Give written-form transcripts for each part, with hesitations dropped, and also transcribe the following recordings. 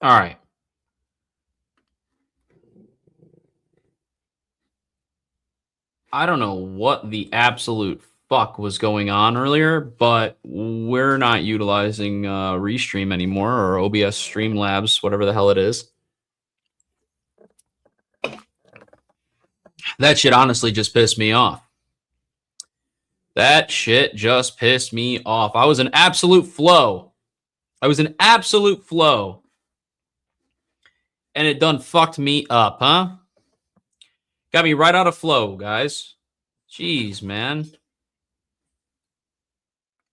All right. I don't know what the absolute fuck was going on earlier, but we're not utilizing Restream anymore or OBS Streamlabs, whatever the hell it is. That shit honestly just pissed me off. That shit just pissed me off. I was in absolute flow. And it done fucked me up, huh? Got me right out of flow, guys. Jeez, man.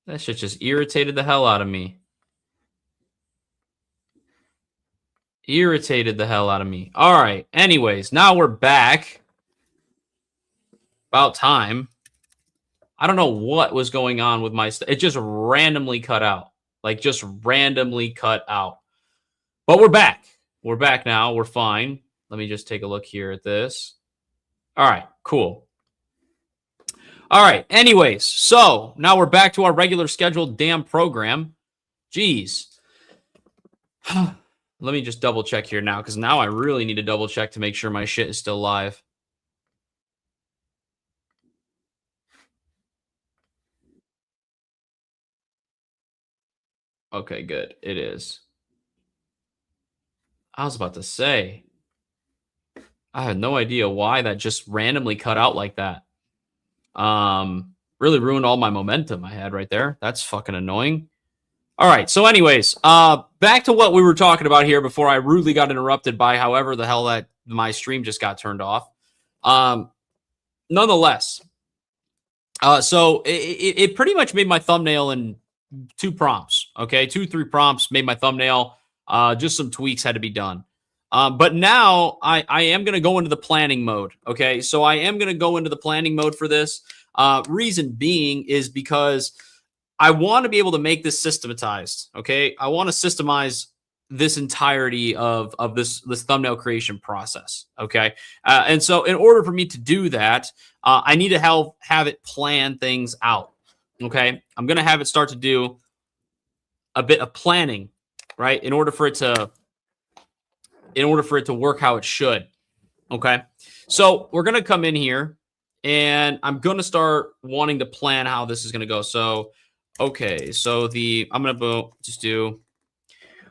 That shit just irritated the hell out of me. All right. Anyways, now we're back. About time. I don't know what was going on with my stuff. It just randomly cut out. Like, just randomly cut out. But we're back. We're back now. We're fine. Let me just take a look here at this. All right. Cool. All right. Anyways, so now we're back to our regular scheduled damn program. Jeez. Let me just double check here now, because now I really need to double check to make sure my shit is still live. Okay, good. It is. I was about to say, I had no idea why that just randomly cut out like that. Really ruined all my momentum I had right there. That's fucking annoying. All right. So anyways, back to what we were talking about here before I rudely got interrupted by however the hell that my stream just got turned off. Nonetheless, so it pretty much made my thumbnail in 2 prompts. Okay. 2-3 prompts made my thumbnail. Just some tweaks had to be done. But now I am going to go into the planning mode. Okay. So I am going to go into the planning mode for this. Reason being is because I want to be able to make this systematized. Okay. I want to systemize this entirety of this thumbnail creation process. Okay. And so in order for me to do that, I need to have it plan things out. Okay. I'm going to have it start to do a bit of planning, right? In order for it to work how it should. Okay. So we're going to come in here and I'm going to start wanting to plan how this is going to go. So, okay. So I'm going to just do,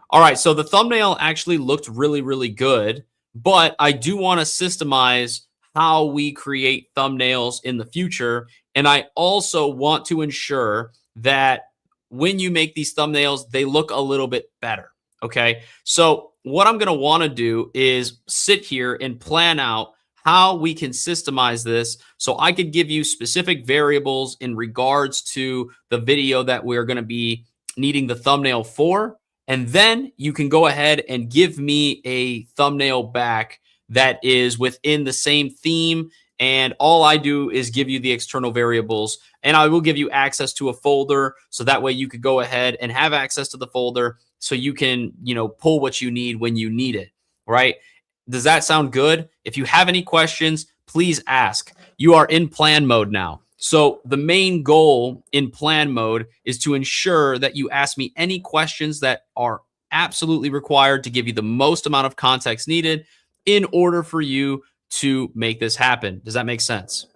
all right. So the thumbnail actually looked really, really good, but I do want to systemize how we create thumbnails in the future. And I also want to ensure that when you make these thumbnails, they look a little bit better. Okay. So what I'm going to want to do is sit here and plan out how we can systemize this so I could give you specific variables in regards to the video that we're going to be needing the thumbnail for. And then you can go ahead and give me a thumbnail back that is within the same theme. And all I do is give you the external variables, and I will give you access to a folder. So that way you could go ahead and have access to the folder so you can, pull what you need when you need it, right? Does that sound good? If you have any questions, please ask. You are in plan mode now. So the main goal in plan mode is to ensure that you ask me any questions that are absolutely required to give you the most amount of context needed in order for you to make this happen. Does that make sense?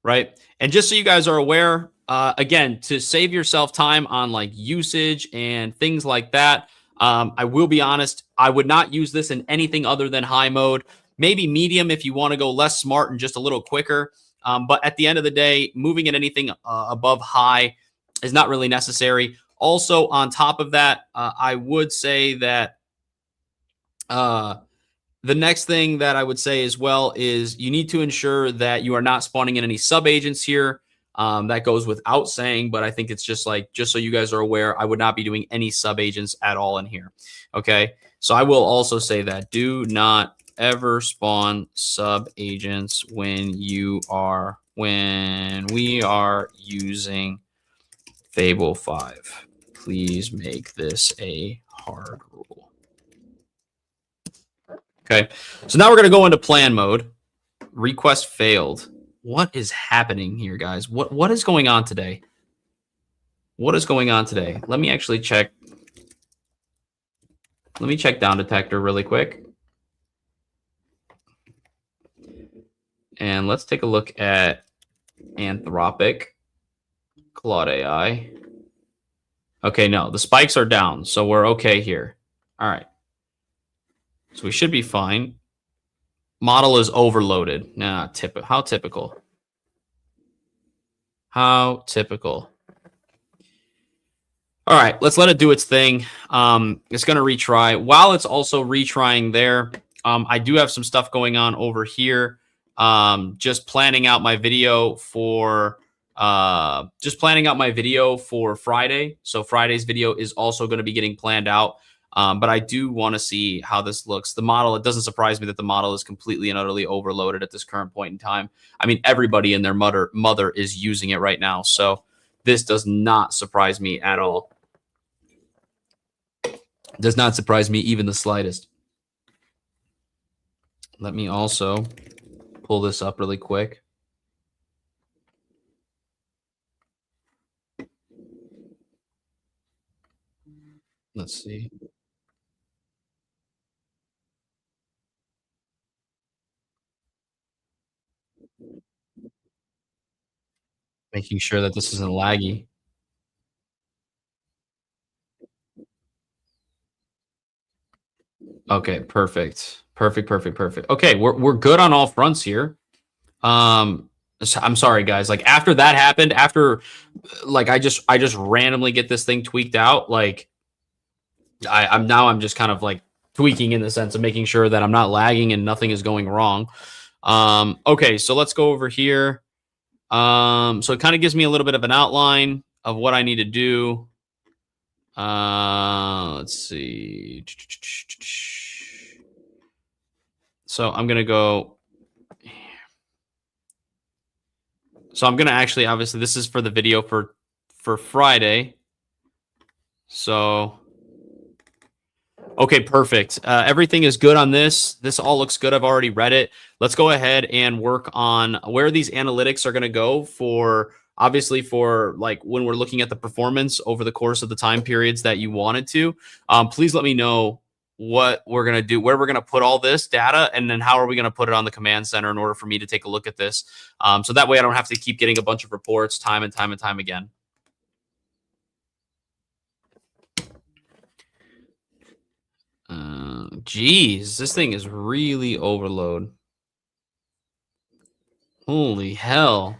Right? And just so you guys are aware, again, to save yourself time on like usage and things like that, I will be honest, I would not use this in anything other than high mode. Maybe medium if you want to go less smart and just a little quicker. But at the end of the day, moving at anything above high is not really necessary. Also, on top of that, I would say that the next thing that I would say as well is you need to ensure that you are not spawning in any sub-agents here. That goes without saying, but I think it's just so you guys are aware, I would not be doing any sub-agents at all in here. Okay. So I will also say that do not ever spawn sub-agents when we are using Fable 5. Please make this a hard rule. Okay. So now we're going to go into plan mode. Request failed. What is happening here, guys? What is going on today? What is going on today? Let me actually check Let me check down detector really quick. And let's take a look at Anthropic, Claude AI. Okay, no, the spikes are down, so we're okay here. All right. So we should be fine. Model is overloaded. Nah, how typical. How typical. All right, let's let it do its thing. It's going to retry. While it's also retrying there, I do have some stuff going on over here. Just planning out my video for Friday. So Friday's video is also going to be getting planned out. But I do want to see how this looks. The model, it doesn't surprise me that the model is completely and utterly overloaded at this current point in time. I mean, everybody and their mother is using it right now. So this does not surprise me at all. Does not surprise me even the slightest. Let me also pull this up really quick. Let's see. Making sure that this isn't laggy. Okay, perfect. Perfect. Okay, we're good on all fronts here. I'm sorry guys. Like after that happened, after like I just randomly get this thing tweaked out, like I'm just kind of like tweaking in the sense of making sure that I'm not lagging and nothing is going wrong. Okay, so let's go over here. So it kind of gives me a little bit of an outline of what I need to do. Let's see. So I'm gonna go. So I'm gonna actually, obviously, this is for the video for Friday. So okay, perfect. Everything is good on this. This all looks good. I've already read it. Let's go ahead and work on where these analytics are going to go for, obviously, for like when we're looking at the performance over the course of the time periods that you wanted to. Please let me know what we're going to do, where we're going to put all this data, and then how are we going to put it on the command center in order for me to take a look at this. So that way I don't have to keep getting a bunch of reports time and time again. Geez, this thing is really overload. Holy hell.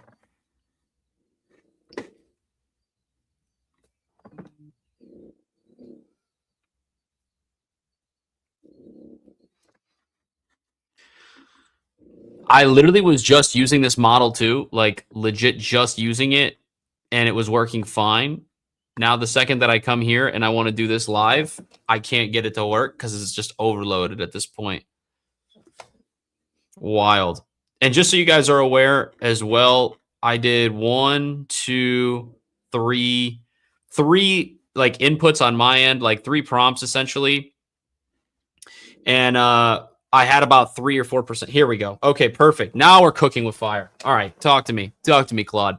I literally was just using this model too, like legit just using it, and it was working fine. Now, the second that I come here and I want to do this live, I can't get it to work because it's just overloaded at this point. Wild. And just so you guys are aware as well, I did 1, 2, 3 like inputs on my end, like 3 prompts essentially. And I had about 3 or 4%. Here we go. Okay, perfect. Now we're cooking with fire. All right, talk to me, Claude.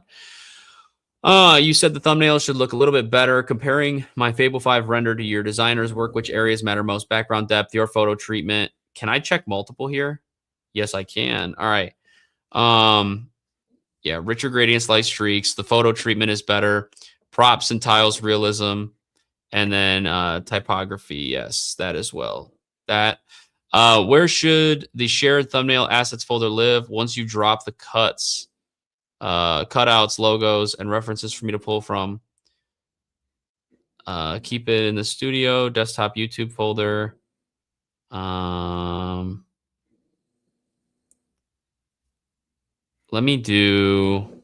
You said the thumbnail should look a little bit better. Comparing my Fable 5 render to your designer's work, which areas matter most? Background depth, your photo treatment. Can I check multiple here? Yes, I can. All right. Yeah, richer gradients, light streaks. The photo treatment is better. Props and tiles realism. And then typography, yes, that as well. That. Where should the shared thumbnail assets folder live once you drop the cuts, cutouts, logos, and references for me to pull from? Keep it in the studio, desktop, YouTube folder. Let me do.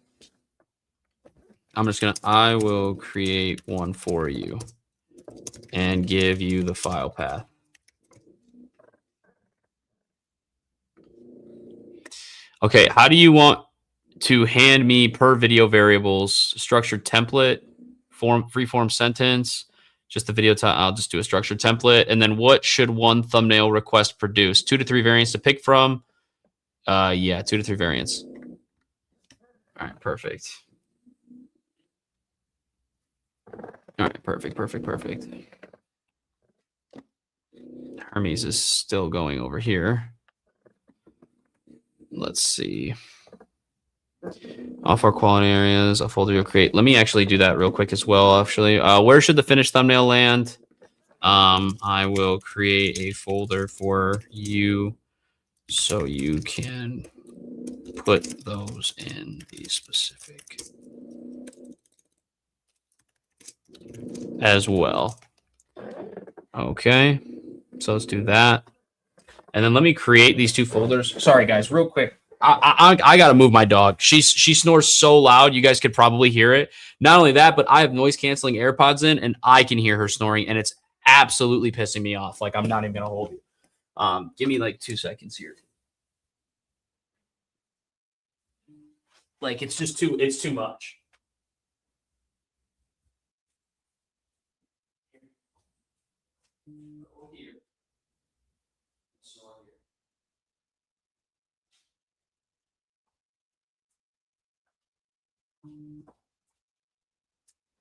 I will create one for you and give you the file path. Okay, how do you want to hand me per video variables? Structured template, free-form sentence, just the video time. I'll just do a structured template. And then what should one thumbnail request produce? 2 to 3 variants to pick from. Yeah, 2 to 3 variants. All right, perfect. All right, perfect. Hermes is still going over here. Let's see. Off our quality areas, a folder you'll create. Let me actually do that real quick as well, actually. Where should the finished thumbnail land? I will create a folder for you so you can put those in the specific as well. Okay, so let's do that. And then let me create these 2 folders. Sorry, guys, real quick. I got to move my dog. She snores so loud, you guys could probably hear it. Not only that, but I have noise-canceling AirPods in, and I can hear her snoring, and it's absolutely pissing me off. Like, I'm not even going to hold you. Give me, like, 2 seconds here. Like, it's too much.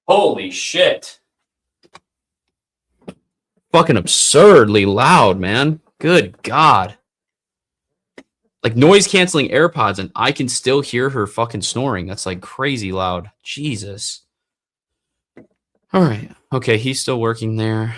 Holy shit. Fucking absurdly loud, man. Good God. Like noise canceling AirPods, and I can still hear her fucking snoring. That's like crazy loud. Jesus. All right. Okay, he's still working there.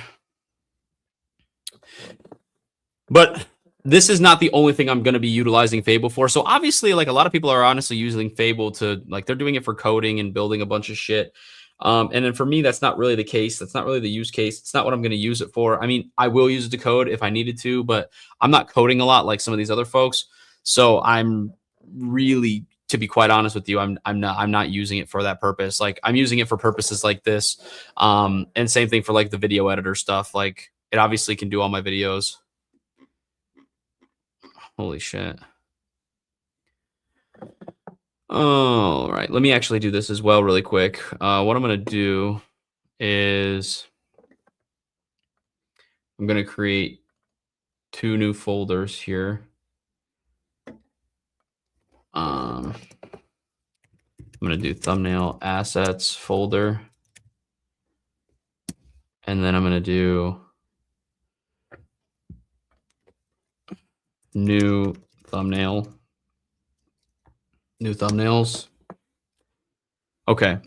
But this is not the only thing I'm going to be utilizing Fable for. So obviously, like a lot of people are honestly using Fable to like they're doing it for coding and building a bunch of shit. And then for me, that's not really the case. That's not really the use case. It's not what I'm going to use it for. I mean, I will use it to code if I needed to, but I'm not coding a lot like some of these other folks. So I'm really, to be quite honest with you, I'm not using it for that purpose. Like I'm using it for purposes like this. And same thing for like the video editor stuff. Like it obviously can do all my videos. Holy shit. All right, let me actually do this as well really quick. What I'm going to do is I'm going to create 2 new folders here. I'm going to do thumbnail assets folder. And then I'm going to do new thumbnail. New thumbnails. Okay.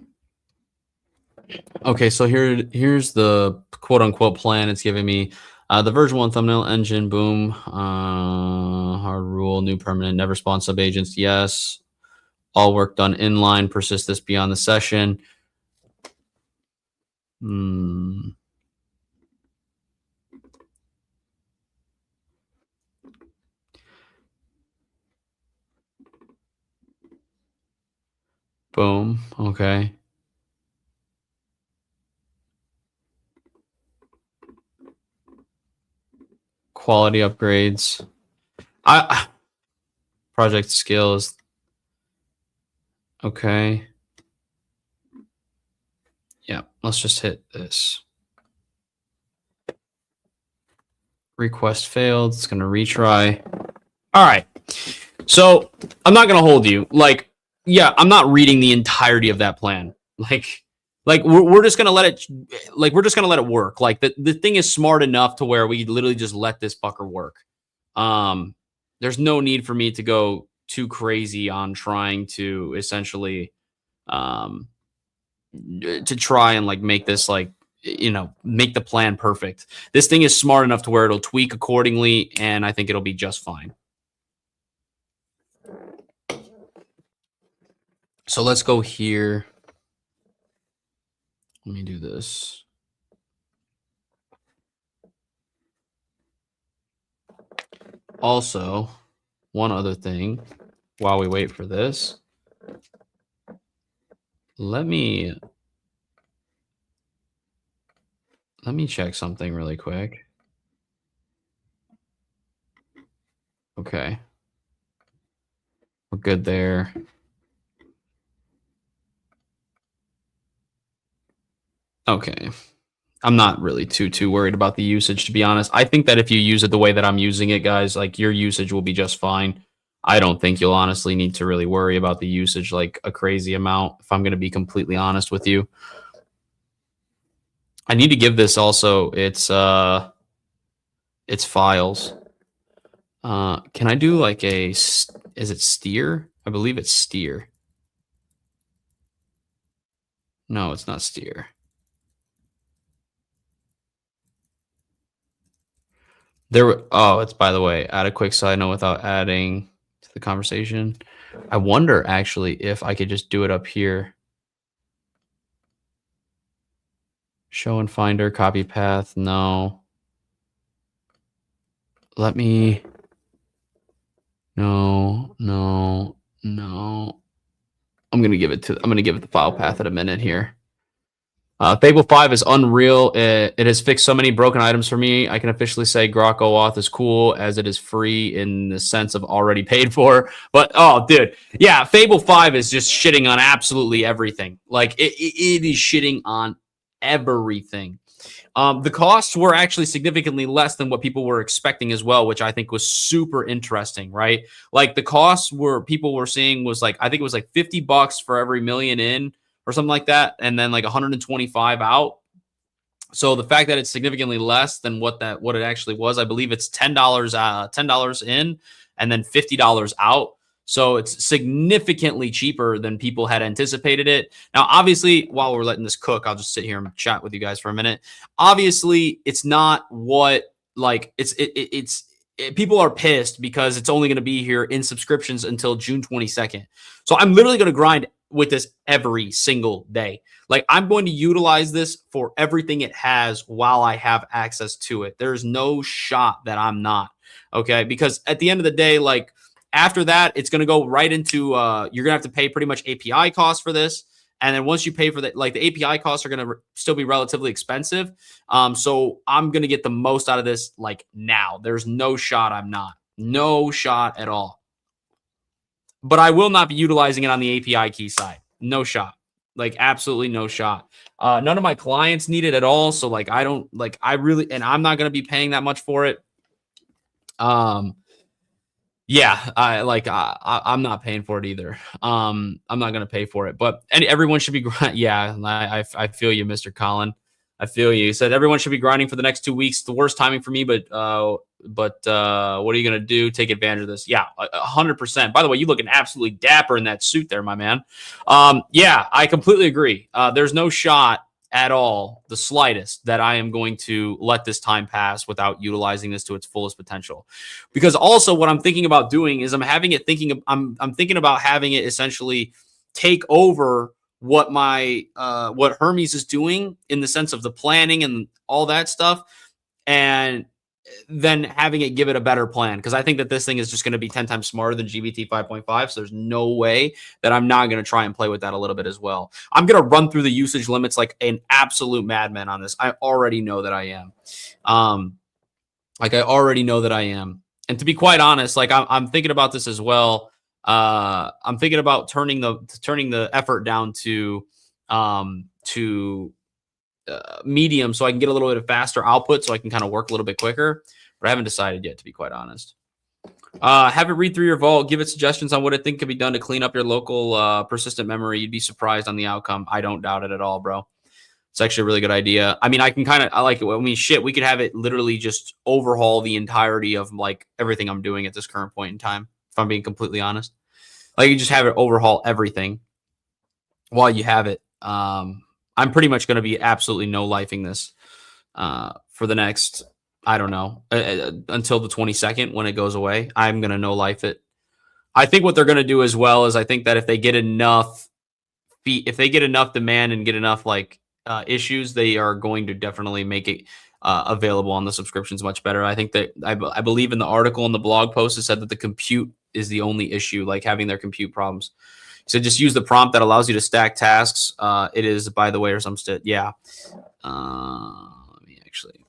Okay, so here's the quote unquote plan it's giving me. The version 1 thumbnail engine, boom. Hard rule, new permanent, never spawn sub agents, yes. All work done inline, persist this beyond the session. Boom. Okay. Quality upgrades. Project skills. Okay. Yeah, let's just hit this. Request failed. It's going to retry. All right. So I'm not going to hold you. Like, yeah, I'm not reading the entirety of that plan. Like we're just going to let it, like, we're just going to let it work. Like the thing is smart enough to where we literally just let this fucker work. There's no need for me to go too crazy on trying to essentially, to try and like make this like, you know, make the plan perfect. This thing is smart enough to where it'll tweak accordingly, and I think it'll be just fine. So let's go here. Let me do this. Also, one other thing while we wait for this. Let me check something really quick. Okay. We're good there. Okay. I'm not really too worried about the usage, to be honest. I think that if you use it the way that I'm using it, guys, like your usage will be just fine. I don't think you'll honestly need to really worry about the usage like a crazy amount, if I'm going to be completely honest with you. I need to give this also its It's files. Can I do like a, is it steer? I believe it's steer. No, it's not steer. It's, by the way, add a quick side note without adding to the conversation. I wonder actually if I could just do it up here. Show and finder, copy path. No. Let me. No. I'm gonna give it the file path in a minute here. Fable 5 is unreal. It has fixed so many broken items for me. I can officially say Grok OAuth is cool as it is free in the sense of already paid for. But, oh, dude. Yeah, Fable 5 is just shitting on absolutely everything. Like, it is shitting on everything. The costs were actually significantly less than what people were expecting as well, which I think was super interesting, right? Like, the costs people were seeing was like, I think it was like $50 for every million in, or something like that, and then like 125 out. So the fact that it's significantly less than what it actually was, I believe it's $10 in and then $50 out. So it's significantly cheaper than people had anticipated it. Now, obviously, while we're letting this cook, I'll just sit here and chat with you guys for a minute. Obviously, it's not what like people are pissed because it's only going to be here in subscriptions until June 22nd. So I'm literally going to grind with this every single day. Like, I'm going to utilize this for everything it has while I have access to it. There's no shot that I'm not. Okay. Because at the end of the day, like, after that, it's going to go right into, you're going to have to pay pretty much API costs for this. And then once you pay for that, like, the API costs are going to still be relatively expensive. So I'm going to get the most out of this, like, now. There's no shot I'm not. No shot at all. But I will not be utilizing it on the API key side. No shot. Like, absolutely no shot. None of my clients need it at all. So, like, I don't, like, and I'm not going to be paying that much for it. Yeah, I'm not paying for it either. I'm not going to pay for it, but everyone should be, yeah, I feel you, Mr. Colin. I feel you. He said everyone should be grinding for the next 2 weeks. The worst timing for me, but what are you going to do? Take advantage of this. Yeah, 100%. By the way, you looking absolutely dapper in that suit there, my man. Yeah, I completely agree. There's no shot at all, the slightest, that I am going to let this time pass without utilizing this to its fullest potential. Because also what I'm thinking about doing is I'm thinking about having it essentially take over what what Hermes is doing in the sense of the planning and all that stuff, and then having it give it a better plan, because I think that this thing is just going to be 10 times smarter than GBT 5.5. So there's no way that I'm not going to try and play with that a little bit as well. I'm going to run through the usage limits like an absolute madman on this. I already know that I am. I already know that I am. And to be quite honest, like, I'm thinking about this as well. I'm thinking about turning the effort down to medium, so I can get a little bit of faster output, so I can kind of work a little bit quicker. But I haven't decided yet, to be quite honest. Have it read through your vault. Give it suggestions on what it think could be done to clean up your local persistent memory. You'd be surprised on the outcome. I don't doubt it at all, bro. It's actually a really good idea. I mean, I like it. I mean, shit, we could have it literally just overhaul the entirety of like everything I'm doing at this current point in time, if I'm being completely honest. Like, you just have it overhaul everything while you have it. I'm pretty much going to be absolutely no-lifing this for the next, I don't know, until the 22nd when it goes away. I'm going to no-life it. I think what they're going to do as well is I think that if they get enough demand and get enough like issues, they are going to definitely make it available on the subscriptions much better. I think that I believe in the article in the blog post, it said that the compute is the only issue, like having their compute problems. So just use the prompt that allows you to stack tasks. It is, by the way, or some shit. Yeah. Let me actually.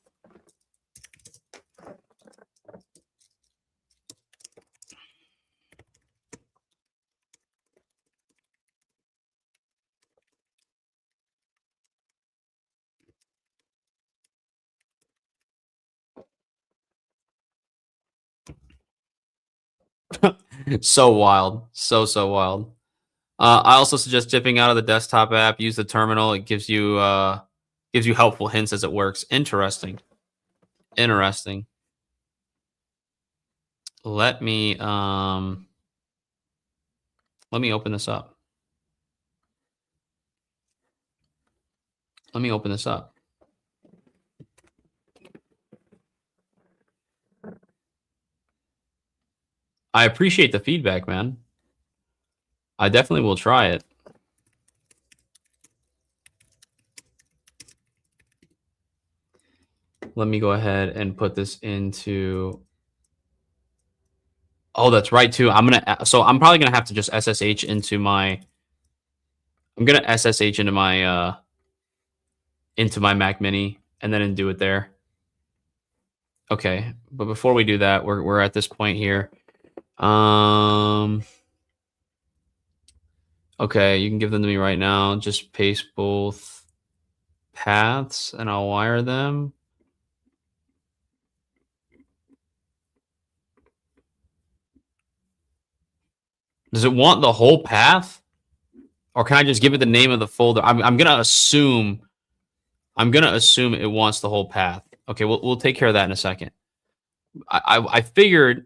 So wild. So wild. I also suggest dipping out of the desktop app. Use the terminal. It gives you helpful hints as it works. Interesting. let me open this up. Let me open this up. I appreciate the feedback, man. I definitely will try it. Let me go ahead and put this into. Oh, that's right too. So I'm probably gonna have to just SSH into my. I'm gonna SSH into my Mac Mini and then do it there. Okay, but before we do that, we're at this point here. Okay, you can give them to me right now. Just paste both paths and I'll wire them. Does it want the whole path? Or can I just give it the name of the folder? I'm gonna assume it wants the whole path. Okay, we'll take care of that in a second. I figured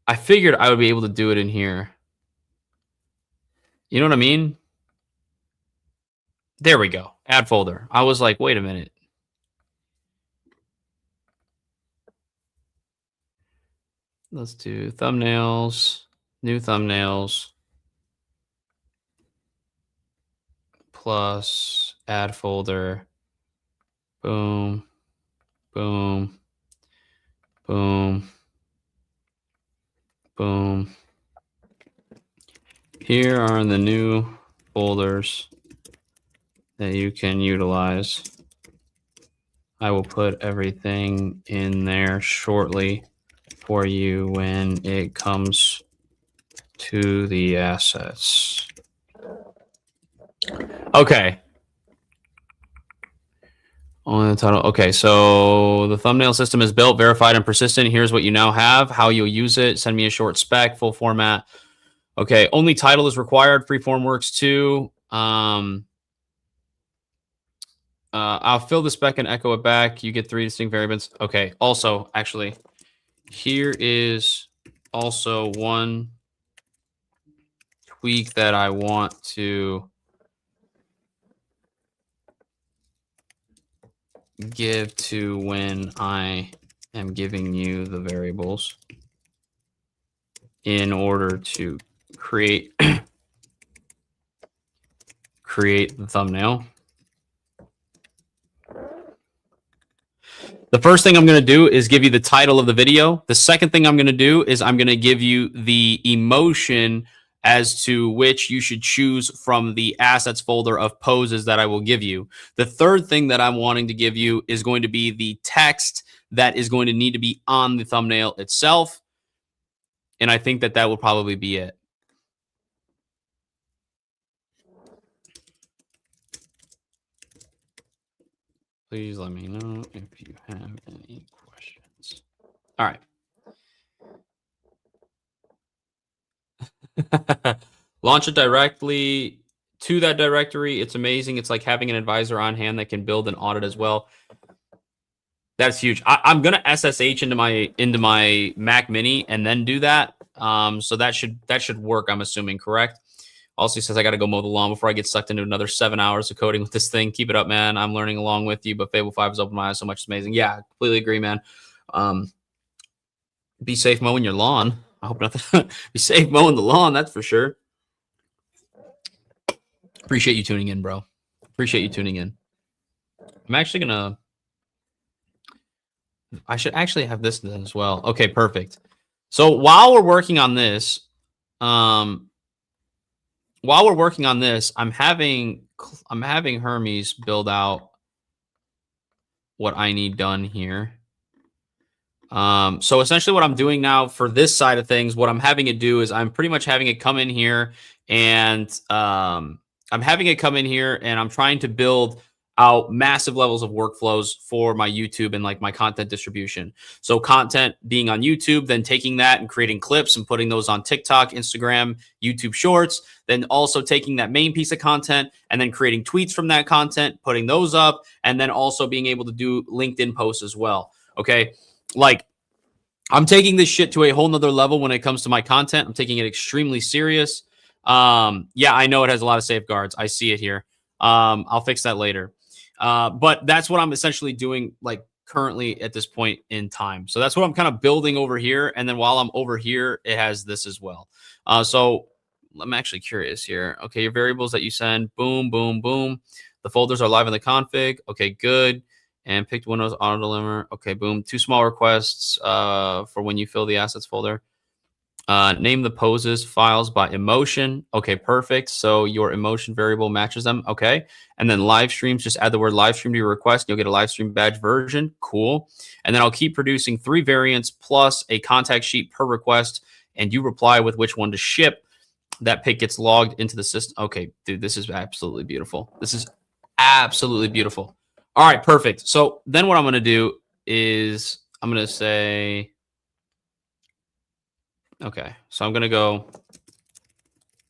I would be able to do it in here. You know what I mean? There we go. Add folder. I was like, wait a minute. Let's do thumbnails, new thumbnails, plus add folder. Boom, boom, boom, boom. Here are the new folders that you can utilize. I will put everything in there shortly for you when it comes to the assets. Okay. On the title. Okay, so the thumbnail system is built, verified, and persistent. Here's what you now have, how you'll use it. Send me a short spec, full format. Okay, only title is required. Freeform works too. I'll fill the spec and echo it back. You get 3 distinct variables. Okay, also, actually, here is also one tweak that I want to give to when I am giving you the variables in order to create the thumbnail. The first thing I'm going to do is give you the title of the video. The second thing I'm going to do is I'm going to give you the emotion as to which you should choose from the assets folder of poses that I will give you. The third thing that I'm wanting to give you is going to be the text that is going to need to be on the thumbnail itself. And I think that will probably be it. Please let me know if you have any questions. All right. Launch it directly to that directory. It's amazing. It's like having an advisor on hand that can build and audit as well. That's huge. I'm gonna SSH into my Mac Mini and then do that. So that should work. I'm assuming, correct? Also, he says I got to go mow the lawn before I get sucked into another 7 hours of coding with this thing. Keep it up, man. I'm learning along with you. But Fable 5 has opened my eyes so much. It's amazing. Yeah, completely agree, man. Be safe mowing your lawn. I hope nothing. Be safe mowing the lawn. That's for sure. Appreciate you tuning in, bro. Appreciate you tuning in. I'm actually gonna. I should actually have this then as well. Okay, perfect. So while we're working on this, I'm having Hermes build out what I need done here. So essentially what I'm doing now for this side of things, what I'm having it do is I'm pretty much having it come in here and I'm trying to build out massive levels of workflows for my YouTube and like my content distribution. So content being on YouTube, then taking that and creating clips and putting those on TikTok, Instagram, YouTube Shorts, then also taking that main piece of content and then creating tweets from that content, putting those up, and then also being able to do LinkedIn posts as well. Okay. Like, I'm taking this shit to a whole nother level when it comes to my content. I'm taking it extremely serious. Yeah, I know it has a lot of safeguards. I see it here. I'll fix that later. But that's what I'm essentially doing, like, currently at this point in time. So that's what I'm kind of building over here. And then while I'm over here, it has this as well. So I'm actually curious here. Okay, your variables that you send, boom, boom, boom. The folders are live in the config. Okay, good. And picked Windows auto deliver. Okay, boom. 2 small requests for when you fill the assets folder. Name the poses files by emotion. Okay, perfect. So your emotion variable matches them. Okay. And then live streams, just add the word live stream to your request. You'll get a live stream badge version. Cool. And then I'll keep producing 3 variants plus a contact sheet per request. And you reply with which one to ship. That pick gets logged into the system. Okay, dude, this is absolutely beautiful. This is absolutely beautiful. All right, perfect. So then what I'm going to do is I'm going to say, okay, so I'm going to go,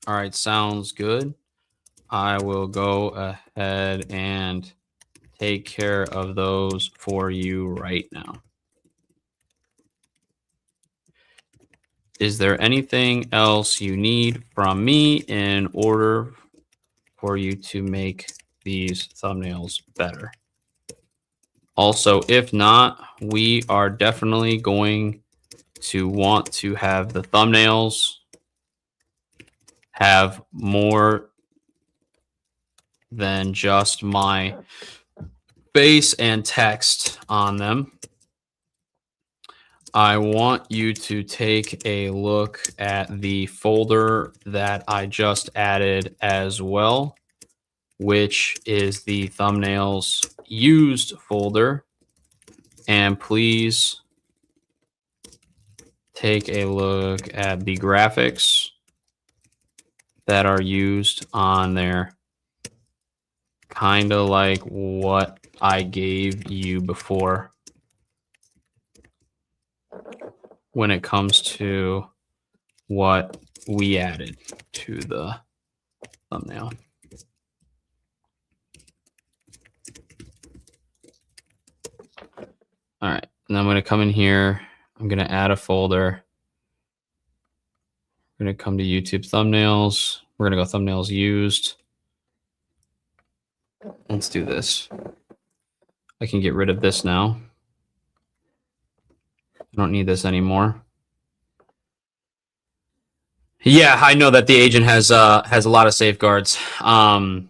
all right, sounds good. I will go ahead and take care of those for you right now. Is there anything else you need from me in order for you to make these thumbnails better? Also, if not, we are definitely going to want to have the thumbnails have more than just my face and text on them. I want you to take a look at the folder that I just added as well, which is the thumbnails used folder. And please take a look at the graphics that are used on there. Kind of like what I gave you before when it comes to what we added to the thumbnail. All right, and I'm going to come in here. I'm going to add a folder. We're going to come to YouTube thumbnails. We're going to go thumbnails used. Let's do this. I can get rid of this now. I don't need this anymore. Yeah, I know that the agent has a lot of safeguards. I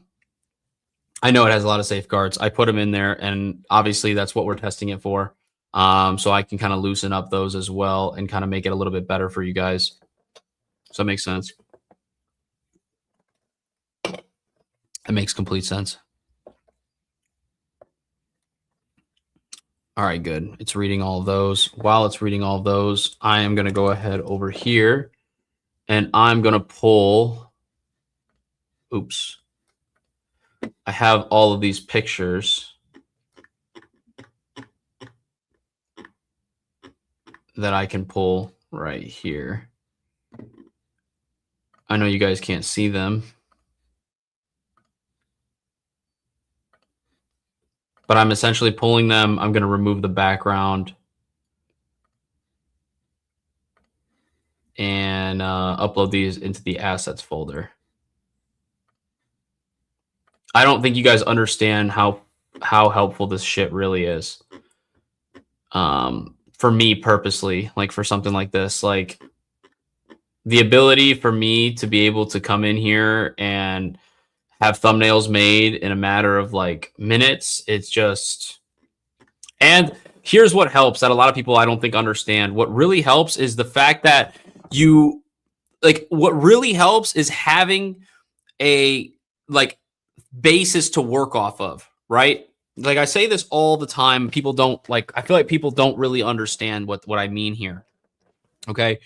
know it has a lot of safeguards. I put them in there, and obviously that's what we're testing it for. So I can kind of loosen up those as well and kind of make it a little bit better for you guys. Does that make sense? It makes complete sense. All right, good. It's reading all of those. While it's reading all of those, I am going to go ahead over here and I'm going to pull. Oops. I have all of these pictures that I can pull right here. I know you guys can't see them, but I'm essentially pulling them. I'm going to remove the background and upload these into the assets folder. I don't think you guys understand how helpful this shit really is. For me purposely, like for something like this, like the ability for me to be able to come in here and have thumbnails made in a matter of like minutes. It's just, and here's what helps that a lot of people I don't think understand. What really helps is the fact that you like, what really helps is having a like basis to work off of, right? Like I say this all the time. People don't like, I feel like people don't really understand what I mean here. Okay.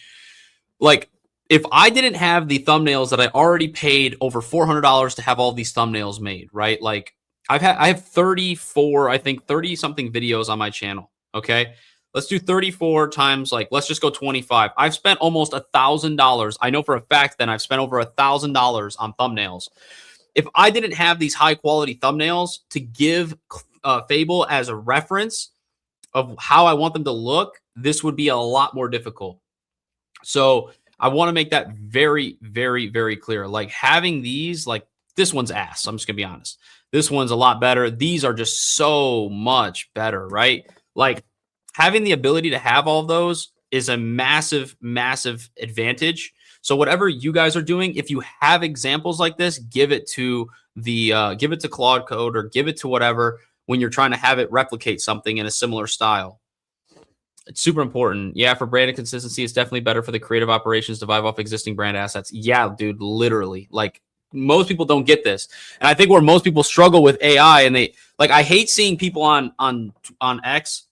Like if I didn't have the thumbnails that I already paid over $400 to have all these thumbnails made, right? Like I have 34, I think 30 something videos on my channel. Okay. Let's do 34 times, like, let's just go 25. I've spent almost $1,000. I know for a fact that I've spent over $1,000 on thumbnails. If I didn't have these high quality thumbnails to give Fable as a reference, of how I want them to look, this would be a lot more difficult. So I want to make that very, very, very clear. Like having these, like this one's ass. I'm just gonna be honest. This one's a lot better. These are just so much better, right? Like having the ability to have all of those is a massive, massive advantage. So whatever you guys are doing, if you have examples like this, give it to Claude Code or give it to whatever when you're trying to have it replicate something in a similar style. It's super important. Yeah, for brand and consistency, it's definitely better for the creative operations to vibe off existing brand assets. Yeah, dude, literally. Like most people don't get this. And I think where most people struggle with AI and they like I hate seeing people on X.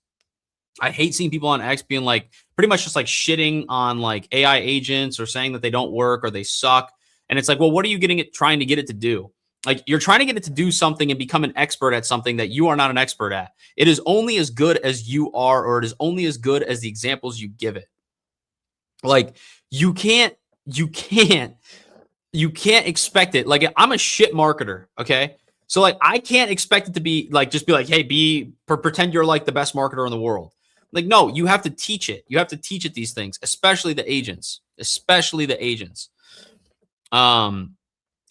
I hate seeing people on X being like pretty much just like shitting on like AI agents or saying that they don't work or they suck. And it's like, well, what are you trying to get it to do? Like you're trying to get it to do something and become an expert at something that you are not an expert at. It is only as good as you are, or it is only as good as the examples you give it. Like you can't expect it. Like I'm a shit marketer. Okay. So like, I can't expect it to be like, just be like, hey, pretend you're like the best marketer in the world. Like, no, you have to teach it. You have to teach it these things, especially the agents.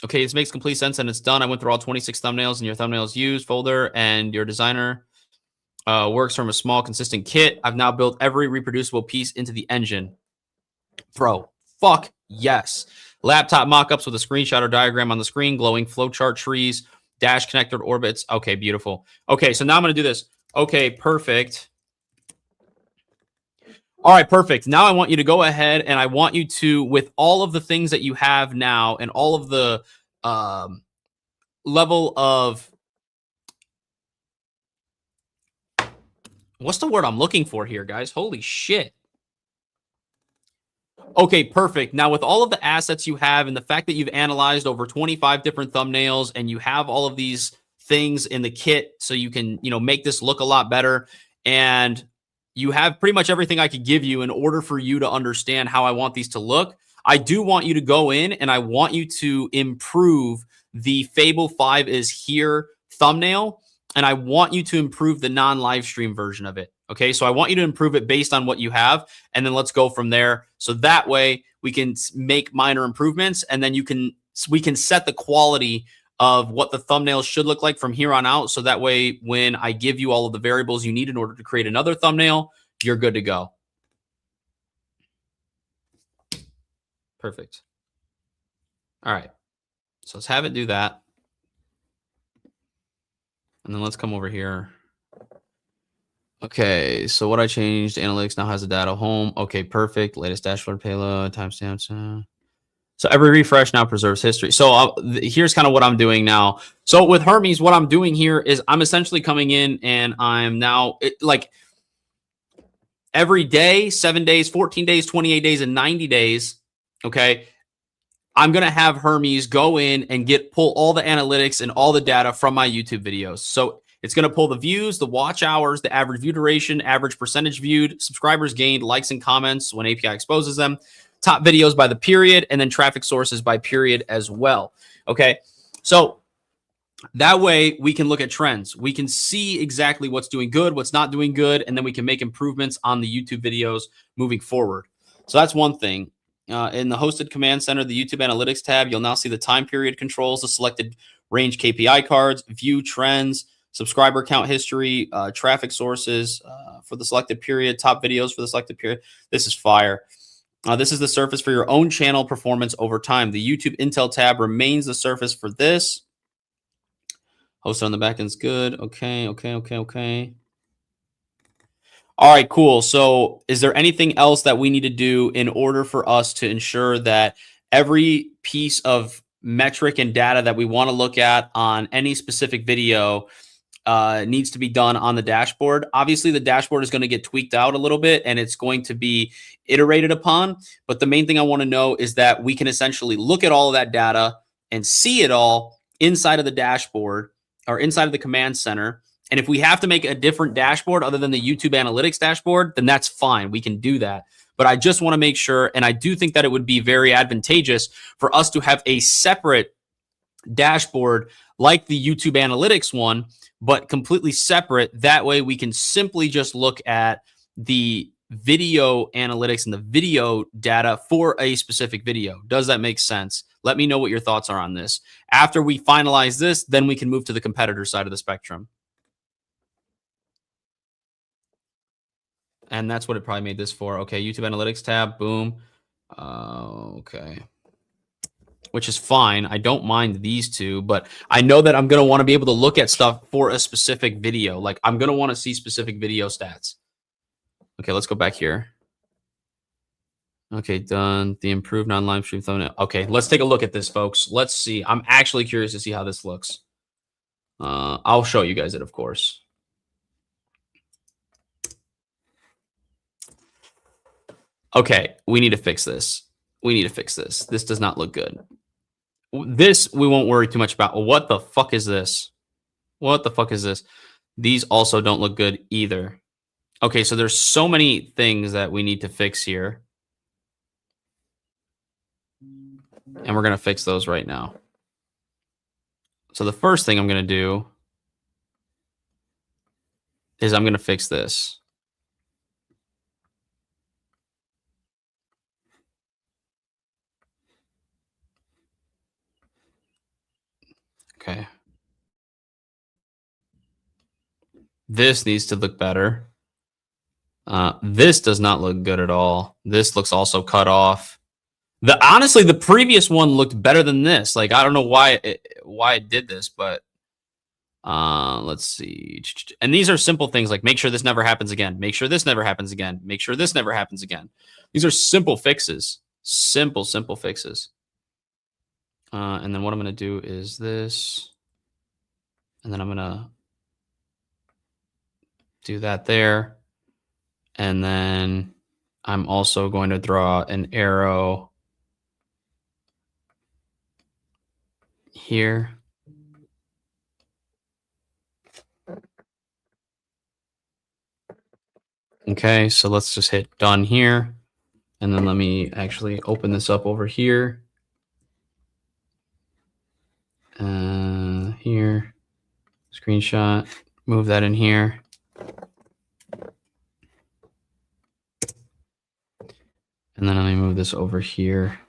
Okay, this makes complete sense and it's done. I went through all 26 thumbnails in your thumbnails used folder and your designer works from a small, consistent kit. I've now built every reproducible piece into the engine. Bro, fuck yes. Laptop mockups with a screenshot or diagram on the screen, glowing flowchart trees, dash connected orbits. Okay, beautiful. Okay, so now I'm going to do this. Okay, perfect. All right, perfect. Now I want you to go ahead and I want you to, with all of the things that you have now and all of the level of, what's the word I'm looking for here, guys? Holy shit. Okay, perfect. Now with all of the assets you have and the fact that you've analyzed over 25 different thumbnails and you have all of these things in the kit so you can, make this look a lot better, and you have pretty much everything I could give you in order for you to understand how I want these to look. I do want you to go in and I want you to improve the Fable 5 is here thumbnail. And I want you to improve the non-live stream version of it. Okay. So I want you to improve it based on what you have. And then let's go from there. So that way we can make minor improvements and then we can set the quality of what the thumbnails should look like from here on out. So that way, when I give you all of the variables you need in order to create another thumbnail, you're good to go. Perfect. All right. So let's have it do that. And then let's come over here. Okay. So what I changed, analytics now has the data home. Okay, perfect. Latest dashboard payload, timestamps. So every refresh now preserves history. So here's kind of what I'm doing now. So with Hermes, what I'm doing here is I'm essentially coming in and I'm now like every day, 7 days, 14 days, 28 days, and 90 days. Okay. I'm going to have Hermes go in and pull all the analytics and all the data from my YouTube videos. So it's going to pull the views, the watch hours, the average view duration, average percentage viewed, subscribers gained, likes and comments when API exposes them, top videos by the period, and then traffic sources by period as well. Okay. So that way we can look at trends. We can see exactly what's doing good, what's not doing good, and then we can make improvements on the YouTube videos moving forward. So that's one thing. In the hosted command center, the YouTube analytics tab, you'll now see the time period controls, the selected range KPI cards, view trends, subscriber count history, traffic sources for the selected period, top videos for the selected period. This is fire. This is the surface for your own channel performance over time. The YouTube Intel tab remains the surface for this. Hosted on the back end is good. Okay. All right, cool. So is there anything else that we need to do in order for us to ensure that every piece of metric and data that we want to look at on any specific video needs to be done on the dashboard? Obviously, the dashboard is going to get tweaked out a little bit and it's going to be iterated upon. But the main thing I want to know is that we can essentially look at all of that data and see it all inside of the dashboard or inside of the command center. And if we have to make a different dashboard other than the YouTube analytics dashboard, then that's fine. We can do that. But I just want to make sure, and I do think that it would be very advantageous for us to have a separate dashboard like the YouTube analytics one, but completely separate. That way we can simply just look at the video analytics and the video data for a specific video. Does that make sense? Let me know what your thoughts are on this. After we finalize this, then we can move to the competitor side of the spectrum. And that's what it probably made this for. Okay, YouTube analytics tab, boom. Okay. Which is fine. I don't mind these two, but I know that I'm going to want to be able to look at stuff for a specific video. Like I'm going to want to see specific video stats. Okay, let's go back here. Okay, done. The improved non-live stream thumbnail. Okay, let's take a look at this, folks. Let's see. I'm actually curious to see how this looks. I'll show you guys it, of course. Okay, we need to fix this. We need to fix this. This does not look good. This we won't worry too much about. What the fuck is this? What the fuck is this? These also don't look good either. Okay, so there's so many things that we need to fix here. And we're going to fix those right now. So the first thing I'm going to do is I'm going to fix this. Okay. This needs to look better. This does not look good at all. This looks also cut off. Honestly, the previous one looked better than this. Like, I don't know why it did this, but let's see. And these are simple things like make sure this never happens again. Make sure this never happens again. Make sure this never happens again. These are simple fixes. Simple fixes. And then what I'm going to do is this. And then I'm going to do that there. And then I'm also going to draw an arrow here. Okay, so let's just hit done here. And then let me actually open this up over here. Here, screenshot, move that in here. And then let me move this over here.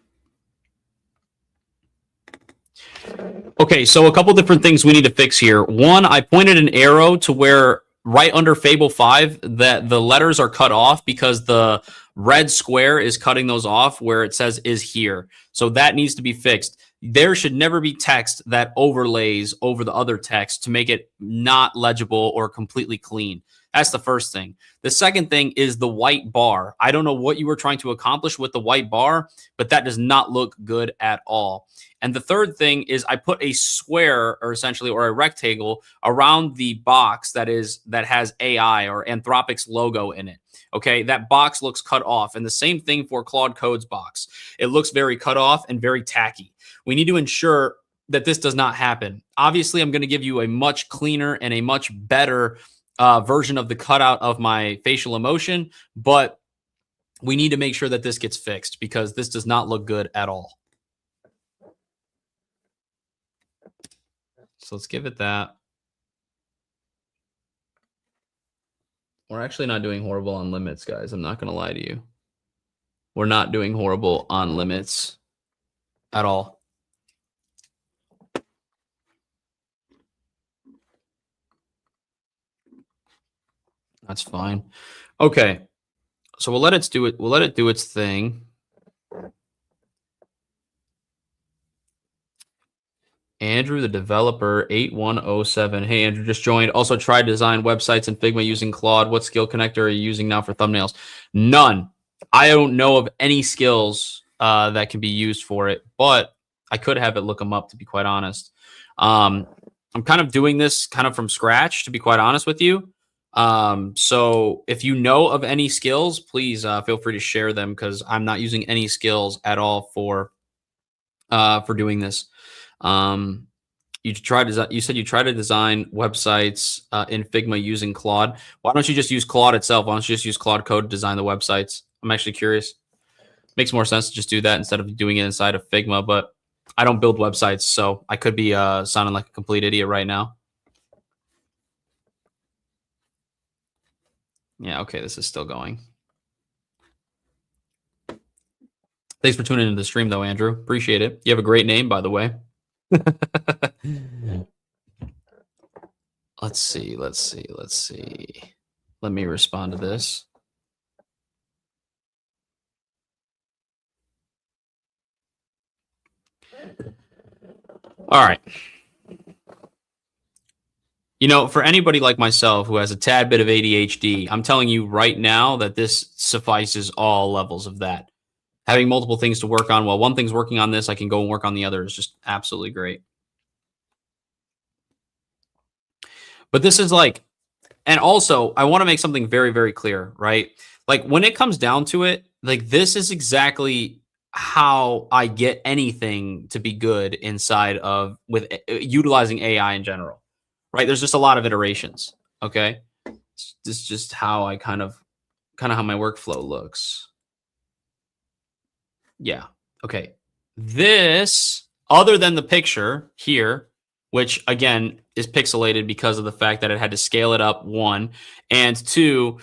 Okay, so a couple different things we need to fix here. One, I pointed an arrow to where right under Fable 5 that the letters are cut off because the red square is cutting those off where it says is here. So that needs to be fixed. There should never be text that overlays over the other text to make it not legible or completely clean. That's the first thing. The second thing is the white bar. I don't know what you were trying to accomplish with the white bar, but that does not look good at all. And the third thing is I put a square or essentially or a rectangle around the box that has AI or Anthropic's logo in it. Okay, that box looks cut off. And the same thing for Claude Code's box. It looks very cut off and very tacky. We need to ensure that this does not happen. Obviously, I'm going to give you a much cleaner and a much better version of the cutout of my facial emotion, but we need to make sure that this gets fixed because this does not look good at all. So let's give it that. We're actually not doing horrible on limits, guys. I'm not going to lie to you. We're not doing horrible on limits at all. That's fine. Okay. So we'll let it do it. We'll let it do its thing. Andrew, the developer, 8107. Hey, Andrew just joined. Also try to design websites in Figma using Claude. What skill connector are you using now for thumbnails? None. I don't know of any skills that can be used for it, but I could have it look them up, to be quite honest. I'm kind of doing this kind of from scratch, to be quite honest with you. So if you know of any skills, please feel free to share them because I'm not using any skills at all for doing this. You said you try to design websites in Figma using Claude. Why don't you just use Claude itself? Why don't you just use Claude Code to design the websites? I'm actually curious. Makes more sense to just do that instead of doing it inside of Figma, but I don't build websites, so I could be sounding like a complete idiot right now. Yeah, okay, this is still going. Thanks for tuning into the stream, though, Andrew. Appreciate it. You have a great name, by the way. Let's see. Let me respond to this. All right. You know, for anybody like myself who has a tad bit of ADHD, I'm telling you right now that this suffices all levels of that. Having multiple things to work on while one thing's working on this, I can go and work on the other is just absolutely great. But this is like, and also I want to make something very, very clear, right? Like when it comes down to it, like this is exactly how I get anything to be good inside of with utilizing AI in general, right? There's just a lot of iterations. Okay. This is just how I kind of how my workflow looks. Yeah. Okay. This, other than the picture here, which again is pixelated because of the fact that it had to scale it up, one, and two,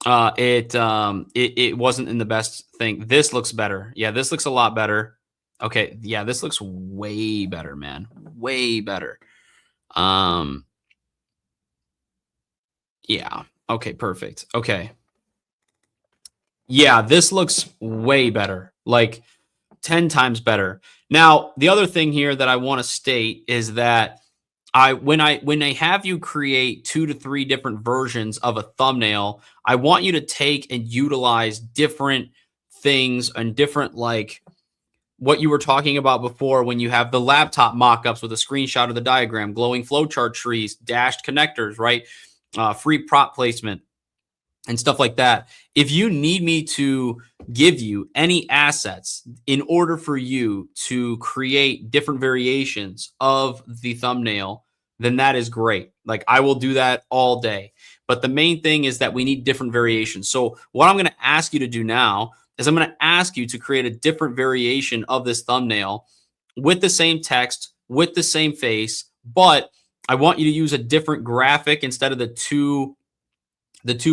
it wasn't in the best thing. This looks better. Yeah, this looks a lot better. Okay, yeah, this looks way better, man. Way better. Yeah. Okay, perfect. Okay. Yeah, this looks way better. Like 10 times better. Now, the other thing here that I want to state is that when I have you create 2 to 3 different versions of a thumbnail, I want you to take and utilize different things and different, like what you were talking about before when you have the laptop mock-ups with a screenshot of the diagram, glowing flowchart trees, dashed connectors, right? Free prop placement and stuff like that. If you need me to give you any assets in order for you to create different variations of the thumbnail, then that is great. Like I will do that all day. But the main thing is that we need different variations. So what I'm going to ask you to do now is I'm going to ask you to create a different variation of this thumbnail with the same text, with the same face, but I want you to use a different graphic instead of the two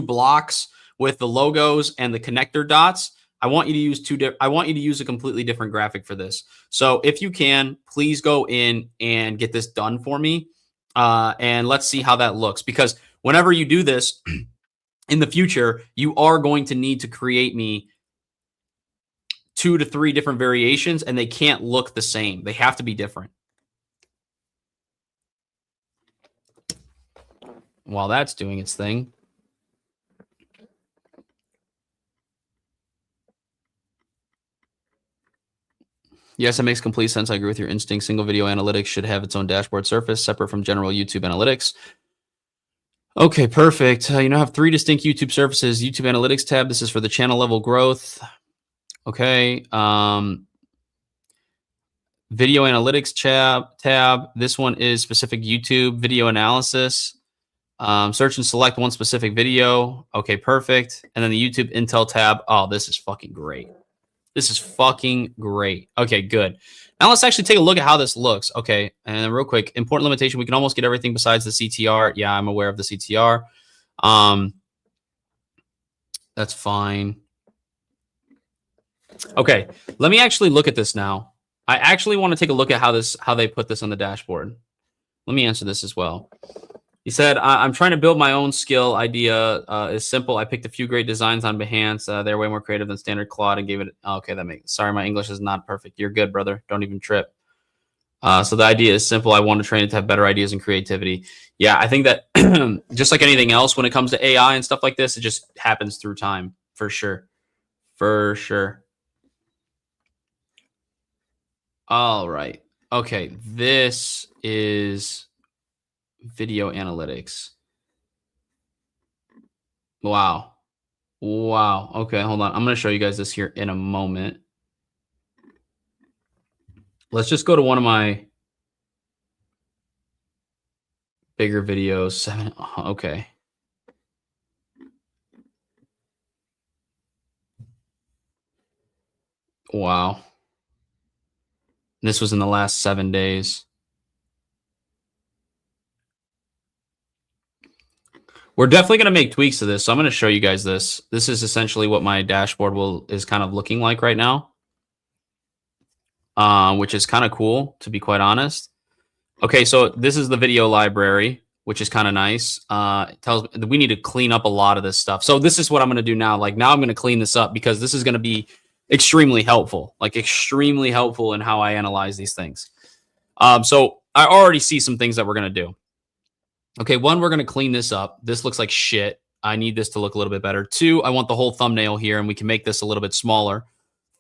blocks with the logos and the connector dots. I want you to use I want you to use a completely different graphic for this. So if you can, please go in and get this done for me. And let's see how that looks. Because whenever you do this in the future, you are going to need to create me 2 to 3 different variations, and they can't look the same. They have to be different. While that's doing its thing, yes, it makes complete sense. I agree with your instinct. Single video analytics should have its own dashboard surface separate from general YouTube analytics. Okay, perfect. You now have 3 distinct YouTube surfaces. YouTube analytics tab. This is for the channel level growth. Okay. Video analytics tab. This one is specific YouTube video analysis. Search and select one specific video. Okay, perfect. And then the YouTube Intel tab. Oh, this is fucking great. This is fucking great. Okay, good. Now let's actually take a look at how this looks. Okay, and real quick, important limitation. We can almost get everything besides the CTR. Yeah, I'm aware of the CTR. That's fine. Okay, let me actually look at this now. I actually want to take a look at how they put this on the dashboard. Let me answer this as well. He said, I'm trying to build my own skill. Idea is simple. I picked a few great designs on Behance. They're way more creative than standard Claude and gave it. Okay, that makes. Sorry, my English is not perfect. You're good, brother. Don't even trip. So the idea is simple. I want to train it to have better ideas and creativity. Yeah, I think that just like anything else, when it comes to AI and stuff like this, it just happens through time for sure. For sure. All right. Okay, this is video analytics. Wow. Wow. Okay, hold on. I'm going to show you guys this here in a moment. Let's just go to one of my bigger videos. Okay. Wow. This was in the last 7 days. We're definitely going to make tweaks to this. So I'm going to show you guys this. This is essentially what my dashboard is kind of looking like right now, which is kind of cool, to be quite honest. Okay, so this is the video library, which is kind of nice. It tells me we need to clean up a lot of this stuff. So this is what I'm going to do now. Like now I'm going to clean this up because this is going to be extremely helpful, like extremely helpful in how I analyze these things. So I already see some things that we're going to do. Okay, one, we're going to clean this up. This looks like shit. I need this to look a little bit better. Two, I want the whole thumbnail here, and we can make this a little bit smaller.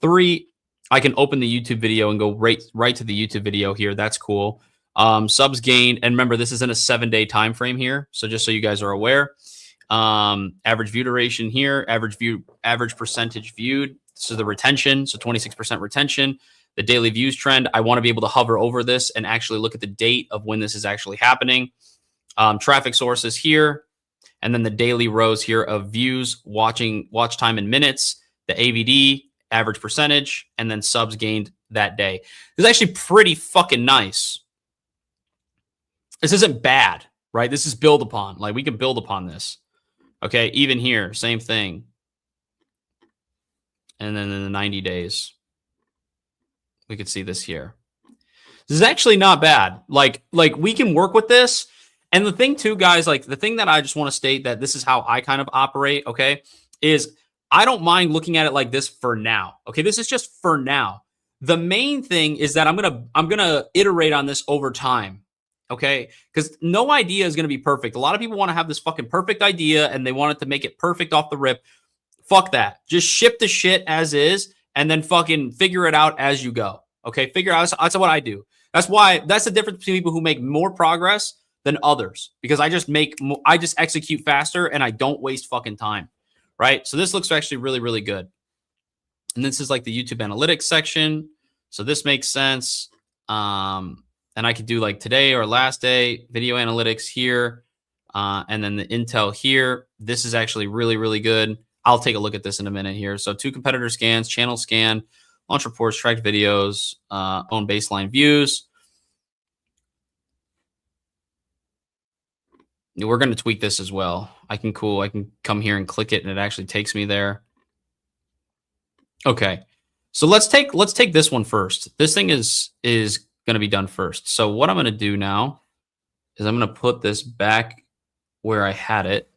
Three, I can open the YouTube video and go right to the YouTube video here. That's cool. Subs gained, and remember, this is in a 7-day time frame here. So just so you guys are aware, average view duration here, average percentage viewed. So the retention, so 26% retention. The daily views trend. I want to be able to hover over this and actually look at the date of when this is actually happening. Traffic sources here, and then the daily rows here of views, watch time in minutes, the AVD, average percentage, and then subs gained that day. This is actually pretty fucking nice. This isn't bad, right? This is build upon. Like we can build upon this. Okay, even here, same thing. And then in the 90 days, we could see this here. This is actually not bad. Like we can work with this. And the thing too, guys, like the thing that I just want to state that this is how I kind of operate, okay, is I don't mind looking at it like this for now. Okay, this is just for now. The main thing is that I'm gonna iterate on this over time. Okay, because no idea is gonna be perfect. A lot of people want to have this fucking perfect idea and they want it to make it perfect off the rip. Fuck that. Just ship the shit as is and then fucking figure it out as you go. Okay, figure out. That's what I do. That's the difference between people who make more progress than others, because I just execute faster and I don't waste fucking time, right? So this looks actually really, really good. And this is like the YouTube analytics section. So this makes sense. And I could do like today or last day, video analytics here. And then the intel here. This is actually really, really good. I'll take a look at this in a minute here. So 2 competitor scans, channel scan, launch reports, tracked videos, own baseline views. We're going to tweak this as well. I can come here and click it and it actually takes me there. Okay. So let's take this one first. This thing is going to be done first. So what I'm going to do now is I'm going to put this back where I had it.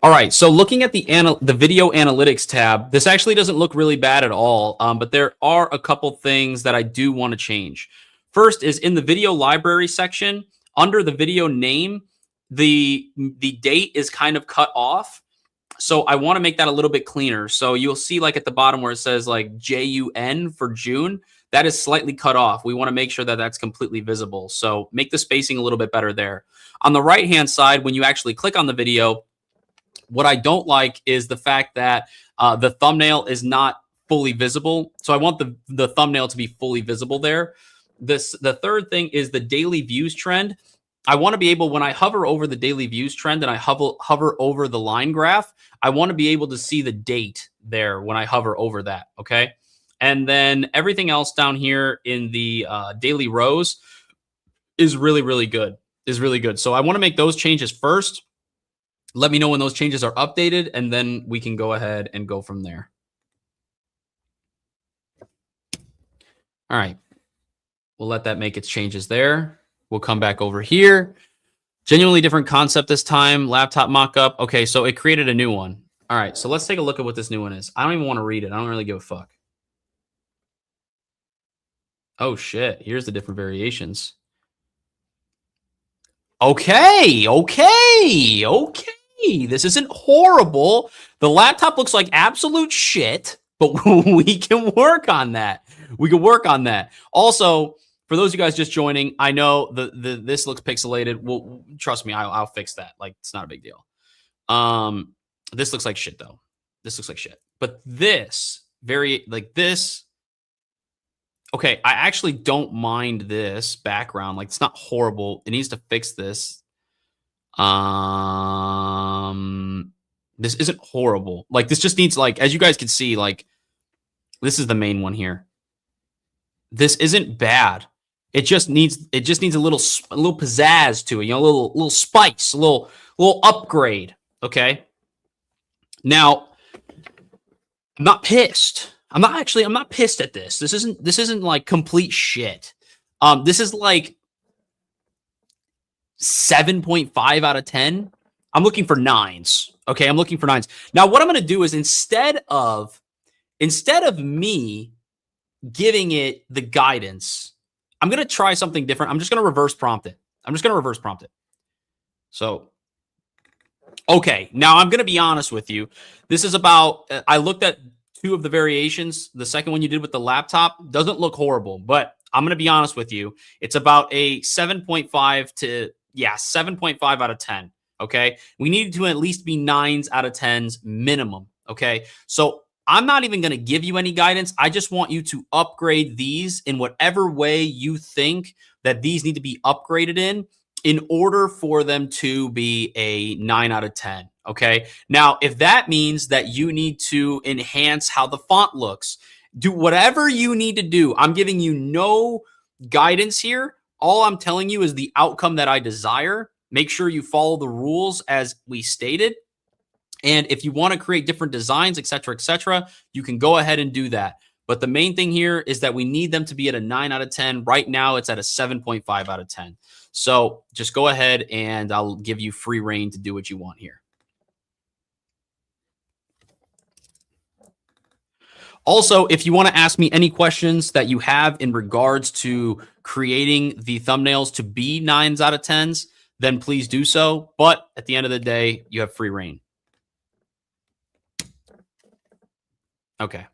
All right. So looking at the video analytics tab, this actually doesn't look really bad at all. But there are a couple things that I do want to change. First is in the video library section. Under the video name, the date is kind of cut off. So I want to make that a little bit cleaner. So you'll see like at the bottom where it says like JUN for June, that is slightly cut off. We want to make sure that that's completely visible. So make the spacing a little bit better there. On the right-hand side, when you actually click on the video, what I don't like is the fact that the thumbnail is not fully visible. So I want the thumbnail to be fully visible there. The third thing is the daily views trend. I want to be able, when I hover over the daily views trend and I hover over the line graph, I want to be able to see the date there when I hover over that. Okay. And then everything else down here in the daily rows is really, really good. So I want to make those changes first. Let me know when those changes are updated, and then we can go ahead and go from there. All right. We'll let that make its changes there. We'll come back over here. Genuinely different concept this time. Laptop mockup. Okay, so it created a new one. All right, so let's take a look at what this new one is. I don't even want to read it. I don't really give a fuck. Oh, shit. Here's the different variations. Okay. This isn't horrible. The laptop looks like absolute shit, but we can work on that. Also, for those of you guys just joining, I know this looks pixelated. Well, trust me, I'll fix that. Like, it's not a big deal. This looks like shit though. But this this. Okay, I actually don't mind this background. Like, it's not horrible. It needs to fix this. This isn't horrible. Like, this just needs, like, as you guys can see, like, this is the main one here. This isn't bad. It just needs a little pizzazz to it, a little spice, a little upgrade. Okay. Now, I'm not pissed. I'm not pissed at this. This isn't like complete shit. This is like 7.5 out of 10. I'm looking for 9s. Okay, I'm looking for 9s. Now, what I'm going to do is instead of me giving it the guidance, I'm going to try something different. I'm just going to reverse prompt it. So, okay, now I'm going to be honest with you. This is about, I looked at 2 of the variations. The second one you did with the laptop doesn't look horrible, but I'm going to be honest with you. It's about a 7.5 to, 7.5 out of 10. Okay. We need to at least be 9s out of 10s minimum. Okay. So I'm not even going to give you any guidance. I just want you to upgrade these in whatever way you think that these need to be upgraded in order for them to be a 9 out of 10. Okay. Now, if that means that you need to enhance how the font looks, do whatever you need to do. I'm giving you no guidance here. All I'm telling you is the outcome that I desire. Make sure you follow the rules as we stated. And if you want to create different designs, etc., you can go ahead and do that. But the main thing here is that we need them to be at a 9 out of 10. Right now, it's at a 7.5 out of 10. So just go ahead and I'll give you free reign to do what you want here. Also, if you want to ask me any questions that you have in regards to creating the thumbnails to be 9s out of 10s, then please do so. But at the end of the day, you have free reign. Okay.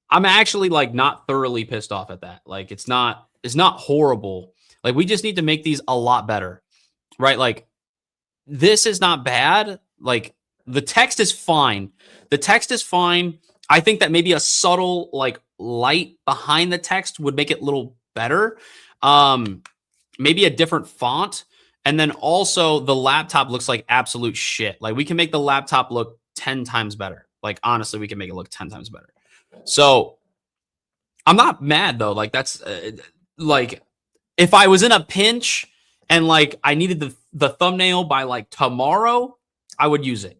I'm actually like not thoroughly pissed off at that. Like it's not horrible. Like we just need to make these a lot better, right? Like this is not bad. Like the text is fine. I think that maybe a subtle like light behind the text would make it a little better. Maybe a different font. And then also the laptop looks like absolute shit. Like we can make the laptop look 10 times better. Like honestly, we can make it look 10 times better. So I'm not mad though. Like that's like if I was in a pinch and like I needed the thumbnail by like tomorrow, I would use it.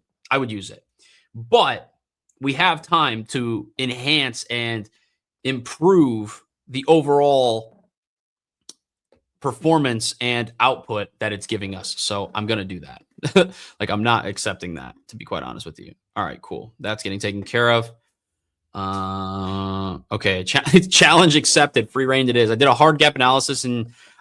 But we have time to enhance and improve the overall performance and output that it's giving us. So I'm going to do that. Like I'm not accepting that, to be quite honest with you. All right, cool. That's getting taken care of. Okay. Challenge accepted. Free reign it is. I did a hard gap analysis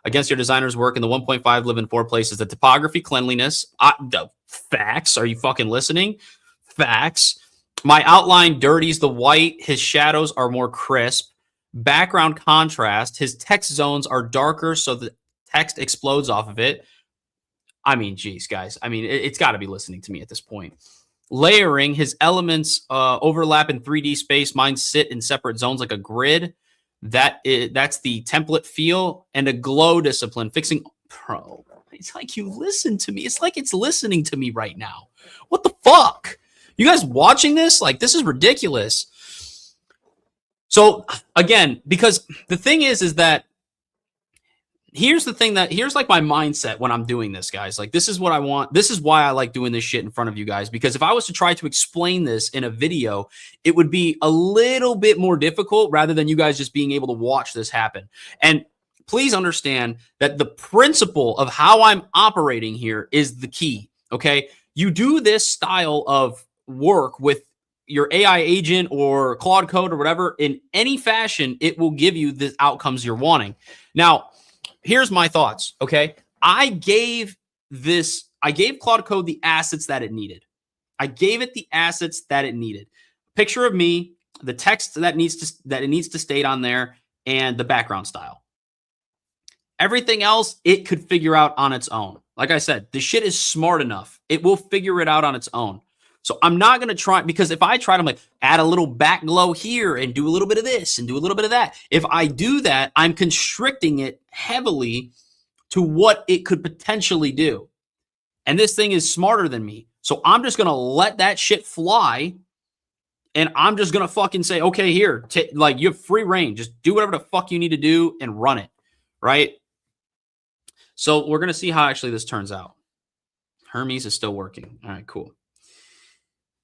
against your designer's work, and the 1.5 live in 4 places. The typography, cleanliness, the facts. Are you fucking listening? Facts. My outline dirties the white. His shadows are more crisp. Background contrast. His text zones are darker, so the text explodes off of it. I mean, geez, guys. I mean, it's got to be listening to me at this point. Layering. His elements overlap in 3D space. Mine sit in separate zones like a grid. That's the template feel. And a glow discipline. Fixing. Bro, it's like you listen to me. It's like it's listening to me right now. What the fuck? You guys watching this? Like, this is ridiculous. So, again, because the thing is that here's like my mindset when I'm doing this, guys. Like, this is what I want. This is why I like doing this shit in front of you guys, because if I was to try to explain this in a video, it would be a little bit more difficult rather than you guys just being able to watch this happen. And please understand that the principle of how I'm operating here is the key, okay? You do this style of work with your AI agent or Claude Code or whatever in any fashion, it will give you the outcomes you're wanting. Now, here's my thoughts, okay? I gave Claude Code the assets that it needed. I gave it the assets that it needed. Picture of me, the text that it needs to state on there, and the background style. Everything else, it could figure out on its own. Like I said, the shit is smart enough. It will figure it out on its own. So I'm not going to try, because if I try to like add a little back glow here and do a little bit of this and do a little bit of that, if I do that, I'm constricting it heavily to what it could potentially do. And this thing is smarter than me. So I'm just going to let that shit fly And I'm just going to fucking say, okay, here, like you have free reign. Just do whatever the fuck you need to do and run it. Right. So we're going to see how actually this turns out. Hermes is still working. All right, cool.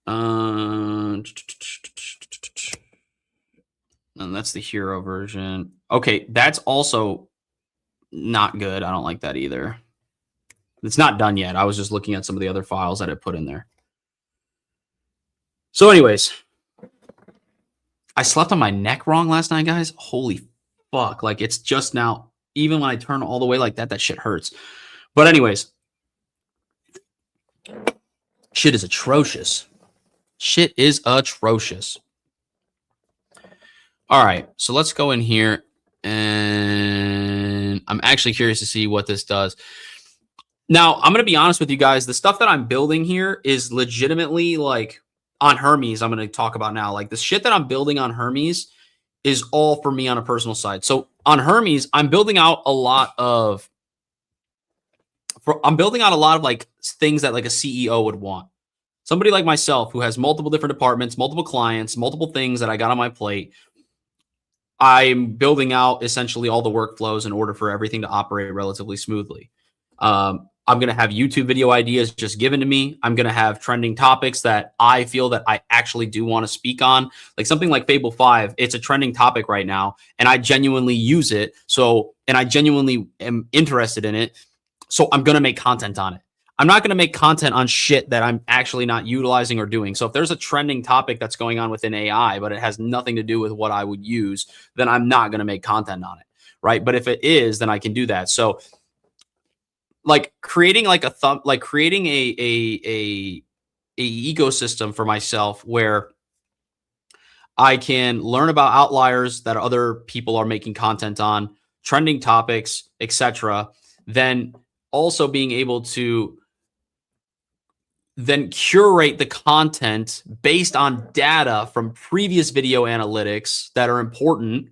And that's the hero version. Okay, that's also not good. I don't like that either. It's not done yet. I was just looking at some of the other files that I put in there. So anyways, I slept on my neck wrong last night, guys. Holy fuck. Like, it's just now, even when I turn all the way like that, that shit hurts. But anyways, shit is atrocious. Shit is atrocious. All right, so let's go in here, and I'm actually curious to see what this does. Now, I'm going to be honest with you guys. The stuff that I'm building here is legitimately like on Hermes. I'm going to talk about now. Like the shit that I'm building on Hermes is all for me on a personal side. So on Hermes, I'm building out a lot of like things that like a CEO would want. Somebody like myself who has multiple different departments, multiple clients, multiple things that I got on my plate. I'm building out essentially all the workflows in order for everything to operate relatively smoothly. I'm going to have YouTube video ideas just given to me. I'm going to have trending topics that I feel that I actually do want to speak on. Like something like Fable 5, it's a trending topic right now, and I genuinely use it. So, and I genuinely am interested in it. So I'm going to make content on it. I'm not going to make content on shit that I'm actually not utilizing or doing. So if there's a trending topic that's going on within AI, but it has nothing to do with what I would use, then I'm not going to make content on it. Right. But if it is, then I can do that. So like creating like creating a ecosystem for myself where I can learn about outliers that other people are making content on, trending topics, etc. Then also being able to then curate the content based on data from previous video analytics that are important,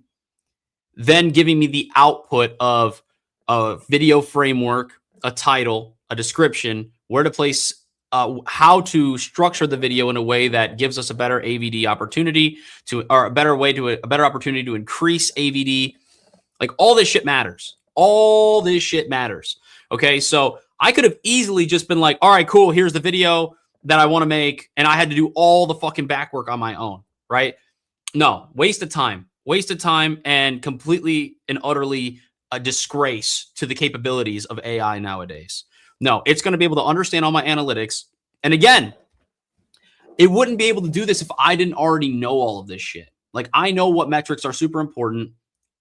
then giving me the output of a video framework, a title, a description, where to place, how to structure the video in a way that gives us a better AVD opportunity or a better opportunity to increase AVD. Like all this shit matters. All this shit matters. Okay. So I could have easily just been like, all right, cool. Here's the video that I want to make. And I had to do all the fucking back work on my own. Right. No, waste of time and completely and utterly a disgrace to the capabilities of AI nowadays. No, it's going to be able to understand all my analytics. And again, it wouldn't be able to do this if I didn't already know all of this shit. Like I know what metrics are super important.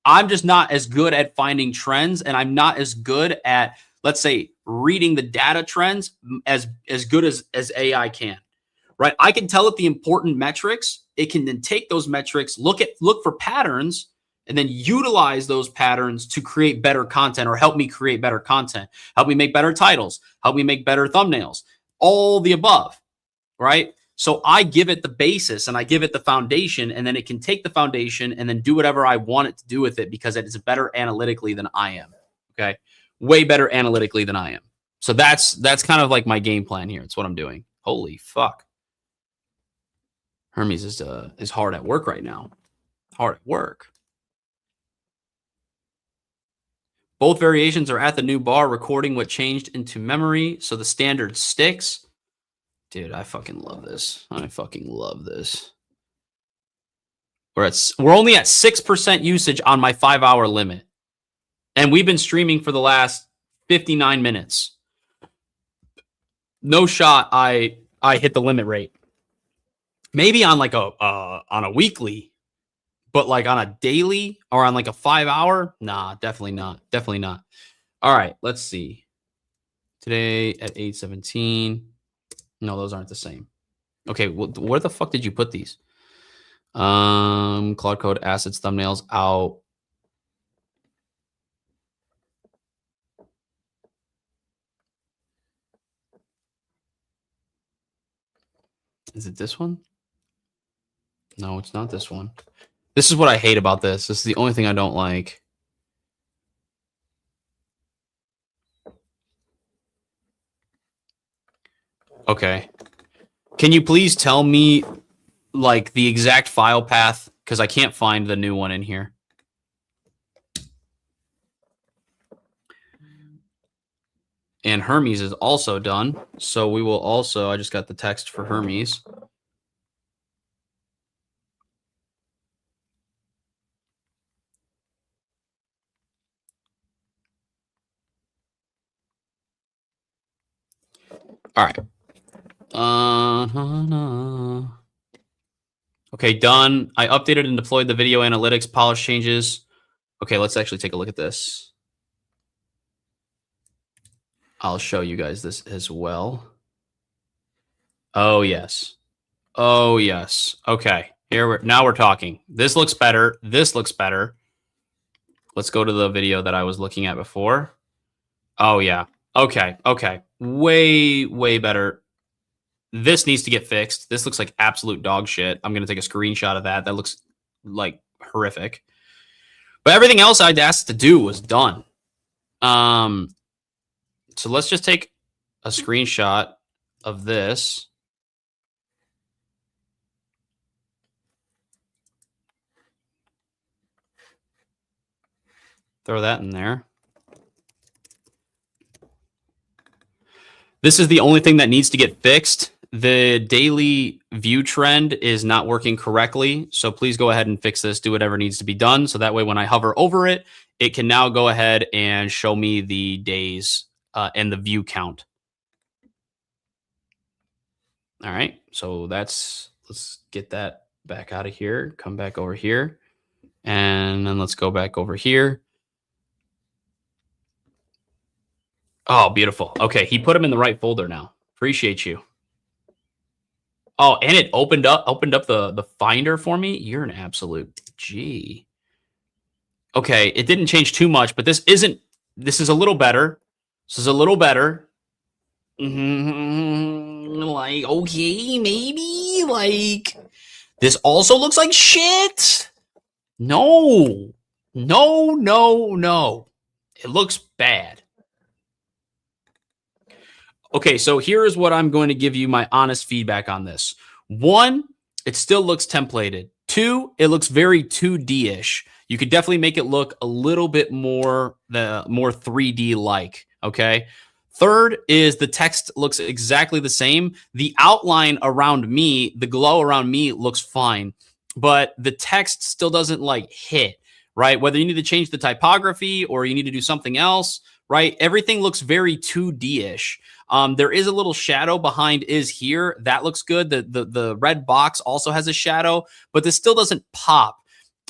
I'm just not as good at finding trends, and I'm not as good at, let's say, reading the data trends as good as AI can. Right? I can tell it the important metrics. It can then take those metrics, look for patterns, and then utilize those patterns to create better content or help me create better content, help me make better titles, help me make better thumbnails, all the above, right? So I give it the basis and I give it the foundation, and then it can take the foundation and then do whatever I want it to do with it because it is better analytically than I am. Okay. Way better analytically than I am. So that's kind of like my game plan here. It's what I'm doing. Holy fuck. Hermes is hard at work right now. Hard at work. Both variations are at the new bar, recording what changed into memory, so the standard sticks. Dude, I fucking love this. I fucking love this. We're only at 6% usage on my 5-hour limit. And we've been streaming for the last 59 minutes. No shot I hit the limit rate. Maybe on like on a weekly, but like on a daily or on like a 5-hour, nah, definitely not. Definitely not. All right, let's see. Today at 8:17. No, those aren't the same. Okay, well, where the fuck did you put these? Claude Code assets thumbnails out. Is it this one? No, it's not this one. This is what I hate about this. This is the only thing I don't like. Okay. Can you please tell me, like the exact file path because I can't find the new one in here. And Hermes is also done. So we will also, I just got the text for Hermes. All right. Okay, done. I updated and deployed the video analytics polish changes. Okay, let's actually take a look at this. I'll show you guys this as well. Oh, yes. Oh, yes. Okay. Now we're talking. This looks better. This looks better. Let's go to the video that I was looking at before. Oh, yeah. Okay. Okay. Way better. This needs to get fixed. This looks like absolute dog shit. I'm going to take a screenshot of that. That looks like horrific. But everything else I'd asked to do was done. So let's just take a screenshot of this. Throw that in there. This is the only thing that needs to get fixed. The daily view trend is not working correctly. So please go ahead and fix this. Do whatever needs to be done. So that way, when I hover over it, it can now go ahead and show me the days and the view count. All right. So let's get that back out of here. Come back over here. And then let's go back over here. Oh, beautiful. Okay, he put them in the right folder now. Appreciate you. Oh, and it opened up the Finder for me. You're an absolute G. Okay, it didn't change too much, but this is a little better. This is a little better. Like, okay, maybe. Like, this also looks like shit. No. No. It looks bad. Okay, so here is what I'm going to give you my honest feedback on this. One, it still looks templated. Two, it looks very 2D-ish. You could definitely make it look a little bit more 3D like, okay? Third is the text looks exactly the same. The outline around me, the glow around me looks fine, but the text still doesn't like hit, right? Whether you need to change the typography or you need to do something else, right? Everything looks very 2D-ish. There is a little shadow behind is here. That looks good. The red box also has a shadow, but this still doesn't pop.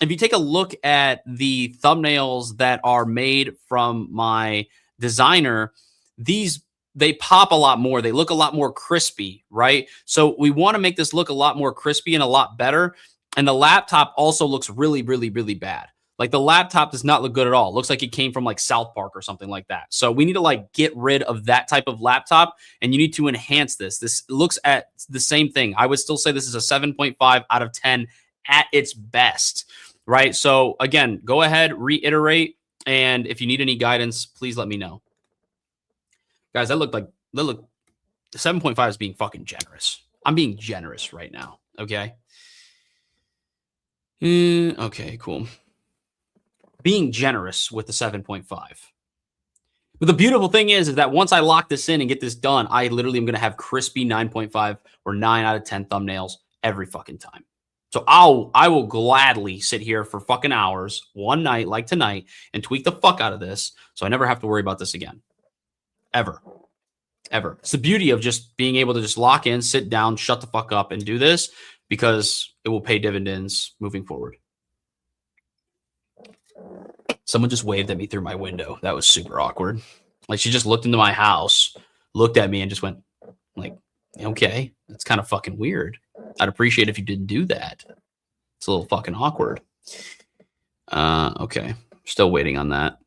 If you take a look at the thumbnails that are made from my designer, they pop a lot more. They look a lot more crispy, right? So we want to make this look a lot more crispy and a lot better. And the laptop also looks really bad. Like the laptop does not look good at all. It looks like it came from like South Park or something like that. So we need to like get rid of that type of laptop and you need to enhance this. This looks at the same thing. I would still say this is a 7.5 out of 10 at its best, right? So again, go ahead, reiterate. And if you need any guidance, please let me know. Guys, that look 7.5 is being fucking generous. I'm being generous right now. Okay. Okay, cool. Being generous with the 7.5. But the beautiful thing is that once I lock this in and get this done, I literally am going to have crispy 9.5 or 9 out of 10 thumbnails every fucking time. So I will gladly sit here for fucking hours one night like tonight and tweak the fuck out of this so I never have to worry about this again. Ever. It's the beauty of just being able to just lock in, sit down, shut the fuck up and do this because it will pay dividends moving forward. Someone just waved at me through my window. That was super awkward. Like she just looked into my house, looked at me and just went like, okay, that's kind of fucking weird. I'd appreciate if you didn't do that. It's a little fucking awkward. Okay. Still waiting on that.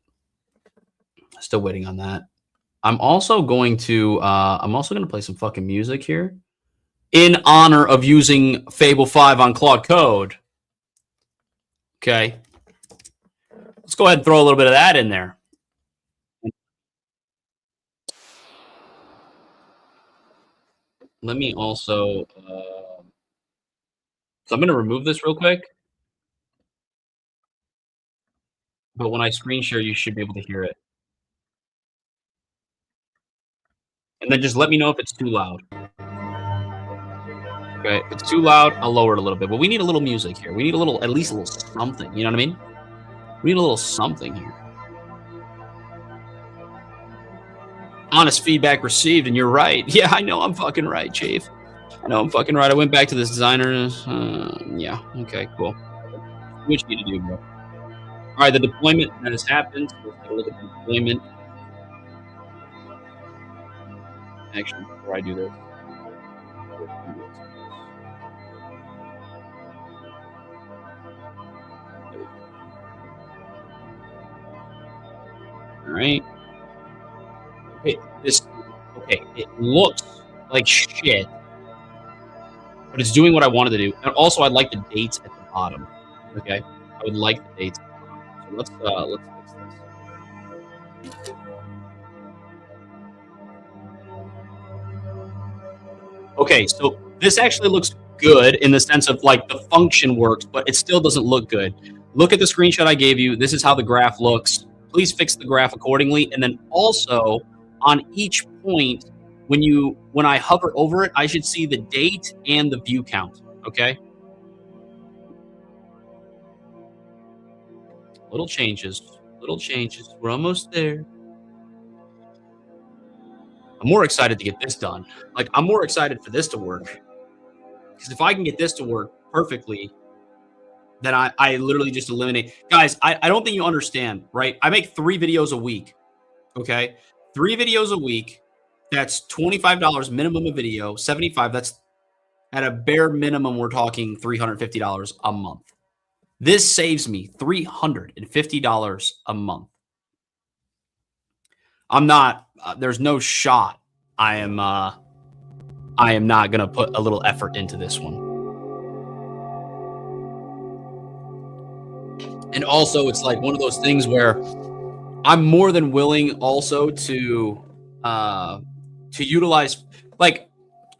I'm also going to play some fucking music here in honor of using Fable 5 on Claude Code. Okay. Let's go ahead and throw a little bit of that in there. Let me also So I'm gonna remove this real quick. But when I screen share, you should be able to hear it. And then just let me know if it's too loud. Okay, if it's too loud, I'll lower it a little bit. But we need a little music here. We need a little, at least a little something. You know what I mean? We need a little something here. Honest feedback received, and you're right. Yeah, I know I'm fucking right, Chief. I know I'm fucking right. I went back to this designer. Yeah, okay, cool. What you need to do, bro? All right, the deployment that has happened. So let's take a look at the deployment. Actually, before I do this. All right. Okay, it looks like shit, but it's doing what I wanted to do. And also, I'd like the dates at the bottom. Okay, I would like the dates. So let's fix this. Okay, so this actually looks good in the sense of like the function works, but it still doesn't look good. Look at the screenshot I gave you. This is how the graph looks. Please fix the graph accordingly. And then also on each point, when I hover over it, I should see the date and the view count. Okay. Little changes. Little changes. We're almost there. I'm more excited to get this done. Like, I'm more excited for this to work. Because if I can get this to work perfectly, then I literally just eliminate. Guys, I don't think you understand, right? I make 3 videos a week. Okay. 3 videos a week. That's $25 minimum a video. 75. That's at a bare minimum. We're talking $350 a month. This saves me $350 a month. I'm not. There's no shot. I am not gonna put a little effort into this one. And also, it's like one of those things where I'm more than willing also to utilize. Like,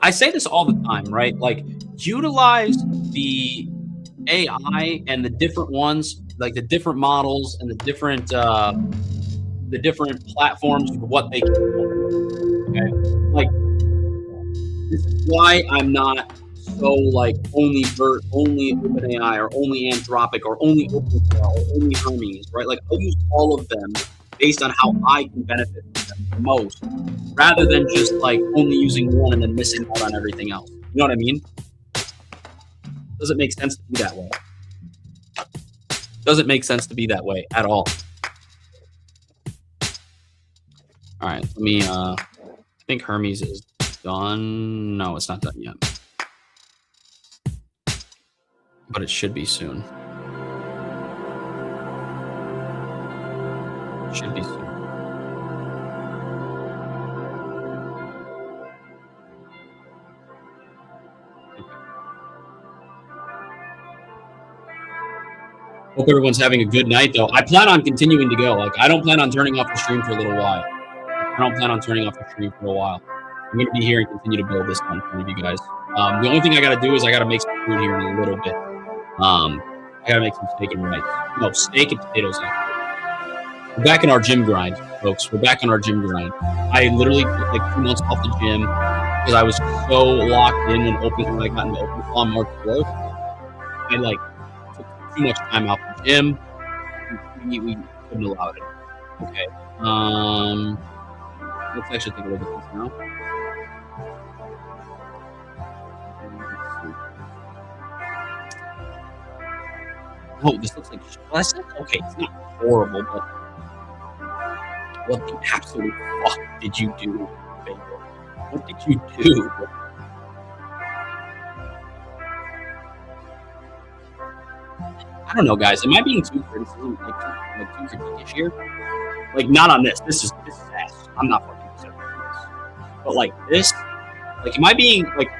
I say this all the time, right? Like, utilize the AI and the different ones, like the different models and the different platforms for what they can do. Okay, like this is why I'm not so like only OpenAI or only Anthropic or only OpenAI or only Hermes, right? Like I'll use all of them based on how I can benefit from them the most, rather than just like only using one and then missing out on everything else. You know what I mean? Doesn't make sense to be that way. Doesn't make sense to be that way at all. All right, let me. I think Hermes is done. No, it's not done yet, but it should be soon. Should be soon. Hope everyone's having a good night, though. I plan on continuing to go. Like, I don't plan on turning off the stream for a little while. I don't plan on turning off the stream for a while. I'm going to be here and continue to build this one for you guys. The only thing I got to do is I got to make some food here in a little bit. I got to make some steak and rice. No, steak and potatoes. We're back in our gym grind, folks. We're back on our gym grind. I literally took like 2 months off the gym because I was so locked in when I got into open on March 4th. I like took too much time out the gym. We couldn't allow it. Okay. Let's actually take a look at this now. Oh, this looks like okay. It's not horrible, but what the absolute fuck did you do, Fable? What did you do? I don't know, guys. Am I being too criticism, like too critiquish here? Like, not on this. This is ass. I'm not fucking upset with this. But like this, like, am I being like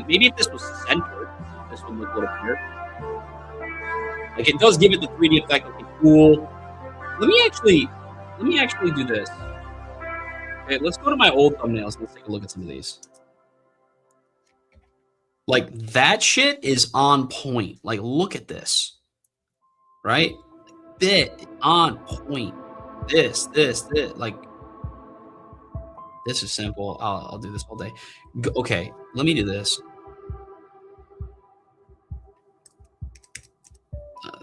maybe if this was centered, this would look a little better. Like, it does give it the 3D effect. Okay, cool. Let me actually do this. Okay, let's go to my old thumbnails. Let's take a look at some of these. Like that shit is on point. Like look at this, right? Bit on point. This. Like this is simple. I'll do this all day. Okay, let me do this.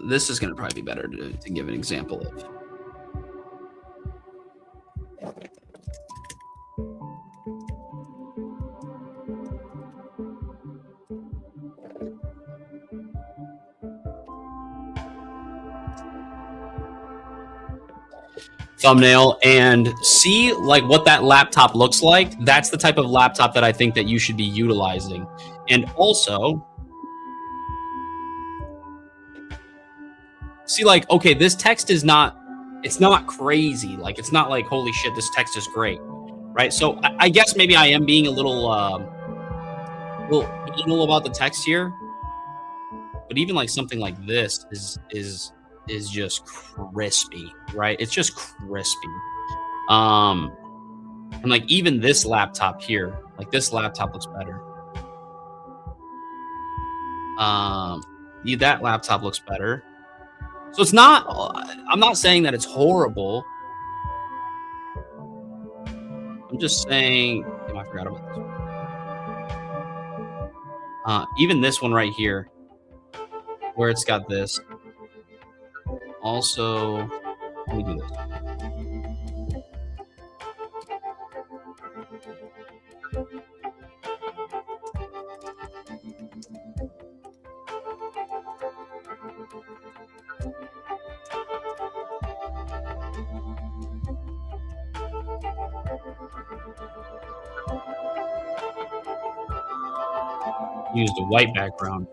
This is going to probably be better to give an example of. Thumbnail and see like what that laptop looks like. That's the type of laptop that I think that you should be utilizing. And also see like, okay, this text is not, it's not crazy. Like it's not like, holy shit, this text is great. Right. So I guess maybe I am being a little anal about the text here, but even like something like this is just crispy, right? It's just crispy. And like even this laptop here, like this laptop looks better. That laptop looks better. So it's not, I'm not saying that it's horrible. I'm just saying, damn, I forgot about this one. Even this one right here, where it's got this. Also, let me do this. Use the white background.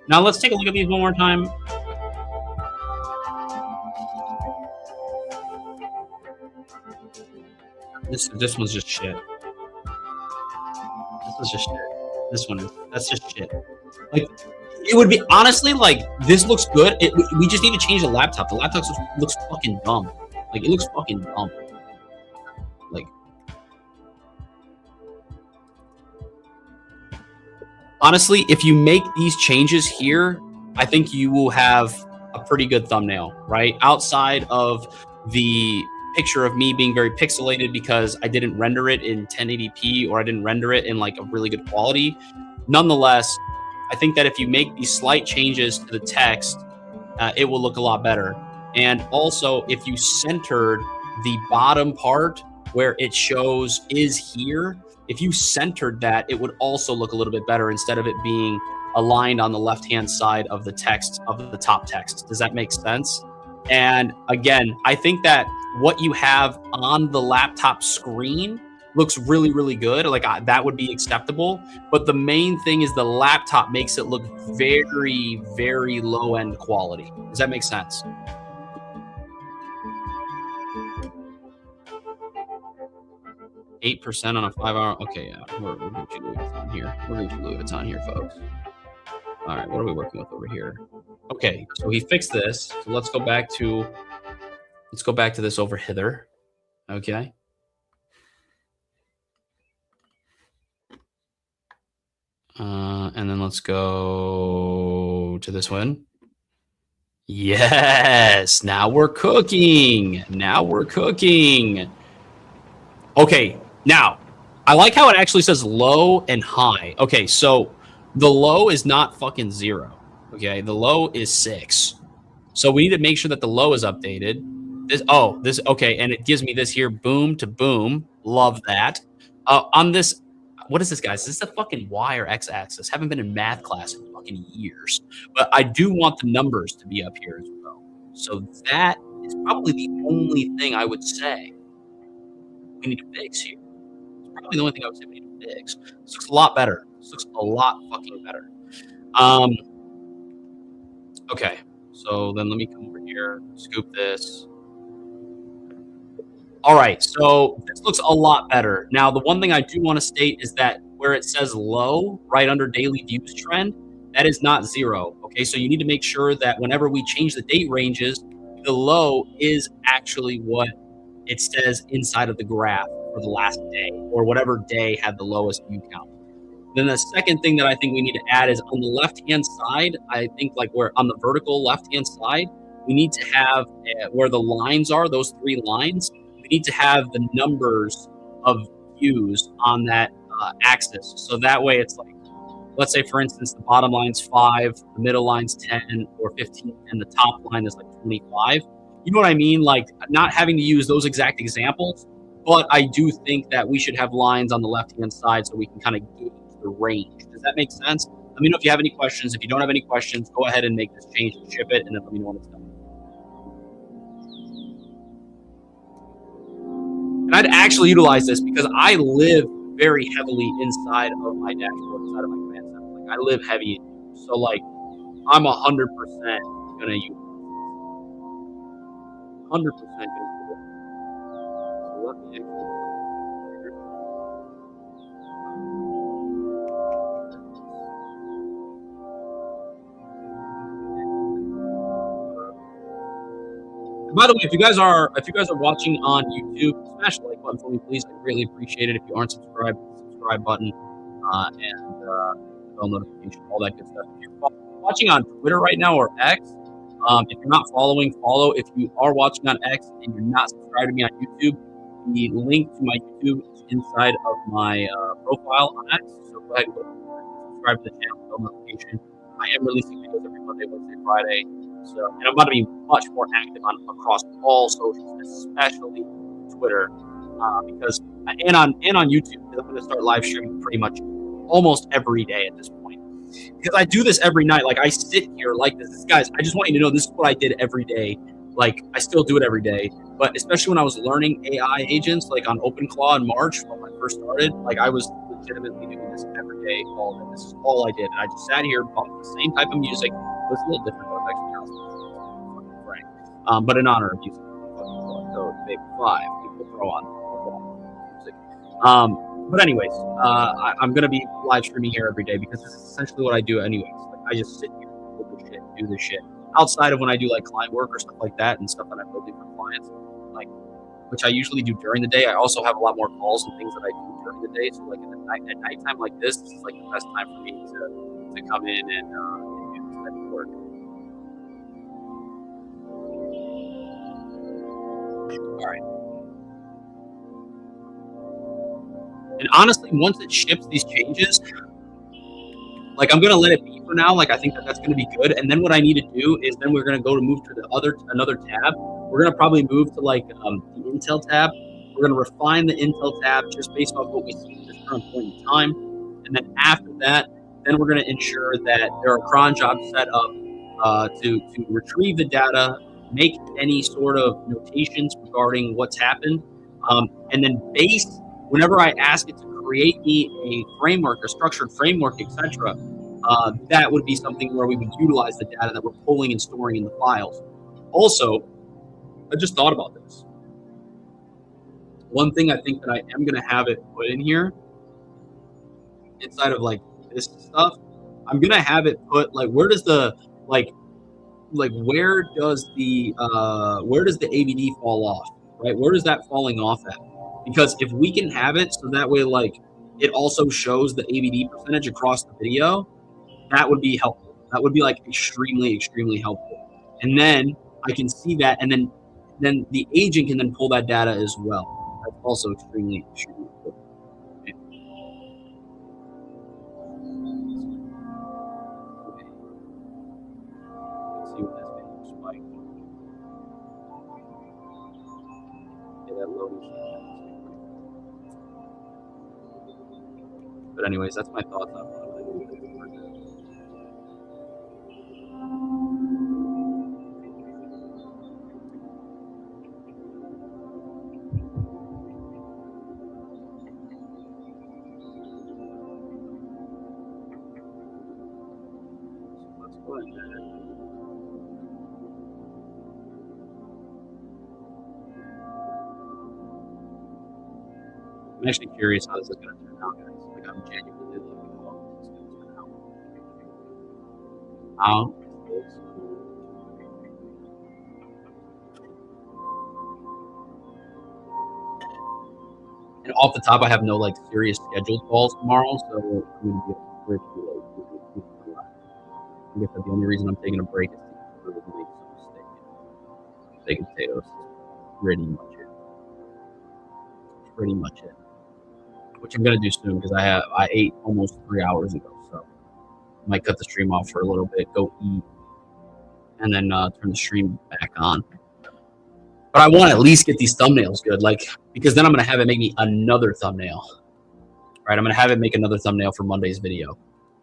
Now let's take a look at these one more time. This one's just shit. This is just shit. This one is, that's just shit. Like it would be honestly like this looks good. We just need to change the laptop. The laptop looks fucking dumb. Like it looks fucking dumb. Like honestly, if you make these changes here, I think you will have a pretty good thumbnail, right? Outside of the picture of me being very pixelated because I didn't render it in 1080p or I didn't render it in like a really good quality. Nonetheless, I think that if you make these slight changes to the text, it will look a lot better. And also, if you centered the bottom part where it shows is here, if you centered that, it would also look a little bit better instead of it being aligned on the left-hand side of the text, of the top text. Does that make sense? And again, I think that what you have on the laptop screen looks really, really good. Like that would be acceptable. But the main thing is the laptop makes it look very, very low end quality. Does that make sense? %8 on a 5-hour. Okay, yeah, we're Gucci Louis Vuitton here. We're Gucci Louis Vuitton here, folks. All right, what are we working with over here? Okay, so he fixed this. So let's go back to this over hither. Okay. And then let's go to this one. Yes, now we're cooking. Now we're cooking. Okay, now I like how it actually says low and high. Okay, so the low is not fucking 0. Okay, the low is 6. So we need to make sure that the low is updated. This okay, and it gives me this here boom to boom. Love that. On this, what is this, guys? Is this the fucking Y or X axis? Haven't been in math class in fucking years, but I do want the numbers to be up here as well. So that is probably the only thing I would say we need to fix here. It's probably the only thing I would say we need to fix. This looks a lot better. This looks a lot fucking better. Okay, so then let me come over here, scoop this. All right, so this looks a lot better. Now, the one thing I do want to state is that where it says low, right under daily views trend, that is not 0. Okay, so you need to make sure that whenever we change the date ranges, the low is actually what it says inside of the graph for the last day or whatever day had the lowest view count. Then the second thing that I think we need to add is on the left-hand side, I think like where on the vertical left-hand side, we need to have where the lines are, those 3 lines, we need to have the numbers of views on that axis. So that way it's like, let's say for instance, the bottom line's 5, the middle line's 10 or 15, and the top line is like 25. You know what I mean? Like not having to use those exact examples, but I do think that we should have lines on the left-hand side so we can kind of gauge the range. Does that make sense? Let me know if you have any questions. If you don't have any questions, go ahead and make this change and ship it, and then let me know when it's done. And I'd actually utilize this because I live very heavily inside of my dashboard, inside of my command center. Like I live heavy, so like I'm 100% gonna use 100% gonna use it. So let me actually. By the way, if you guys are watching on YouTube, smash the like button for me, please. I greatly appreciate it. If you aren't subscribed, hit the subscribe button and bell notification, all that good stuff. If you're watching on Twitter right now or X, if you're not following, follow. If you are watching on X and you're not subscribed to me on YouTube, the link to my YouTube is inside of my profile on X. So go ahead and subscribe to the channel, bell notification. I am releasing videos every Monday, Wednesday, Friday. So, and I'm going to be much more active on across all socials, especially Twitter, because and on YouTube. I'm going to start live streaming pretty much almost every day at this point, because I do this every night. Like I sit here like this, guys. I just want you to know this is what I did every day. Like I still do it every day, but especially when I was learning AI agents, like on OpenClaw in March when I first started, like I was legitimately doing this every day, all day. This is all I did, and I just sat here, bumped the same type of music. It was a little different, but actually but in honor of using code Fable 5, people throw on music. But anyways, I'm gonna be live streaming here every day because this is essentially what I do anyways. Like I just sit here, do this shit. Outside of when I do like client work or stuff like that and stuff that I'm building for clients, like which I usually do during the day. I also have a lot more calls and things that I do during the day. So like at nighttime like this is like the best time for me to come in and do this type of work. All right. And honestly, once it ships these changes, like I'm gonna let it be for now. Like I think that that's gonna be good. And then what I need to do is then we're gonna go to move to another tab. We're gonna probably move to like the Intel tab. We're gonna refine the Intel tab just based off what we see at this current point in time. And then after that, then we're gonna ensure that there are cron jobs set up to retrieve the data, make any sort of notations regarding what's happened, and then whenever I ask it to create me a framework, a structured framework, etc., that would be something where we would utilize the data that we're pulling and storing in the files. Also, I just thought about this. One thing I think that I am going to have it put in here inside of like this stuff, I'm going to have it put like where does the where does the ABD fall off, right? Where is that falling off at? Because if we can have it so that way, like it also shows the ABD percentage across the video, that would be helpful. That would be like extremely, extremely helpful. And then I can see that, and then the agent can then pull that data as well. That's also extremely, extremely important. Okay. Let's see what this video spike. Yeah, that loading. But anyways, that's my thoughts on it. Let's go ahead. I'm actually curious how this is going to turn out, guys. Like, I'm genuinely looking forward to this is going to turn out. How is this? And off the top, I have no like serious scheduled calls tomorrow, so I'm gonna be pretty late. I guess that the only reason I'm taking a break is to make some steak and potatoes. Pretty much it. Pretty much it. Which I'm gonna do soon because I ate almost 3 hours ago, so I might cut the stream off for a little bit, go eat, and then turn the stream back on. But I want to at least get these thumbnails good, like because then I'm gonna have it make me another thumbnail. Right, I'm gonna have it make another thumbnail for Monday's video.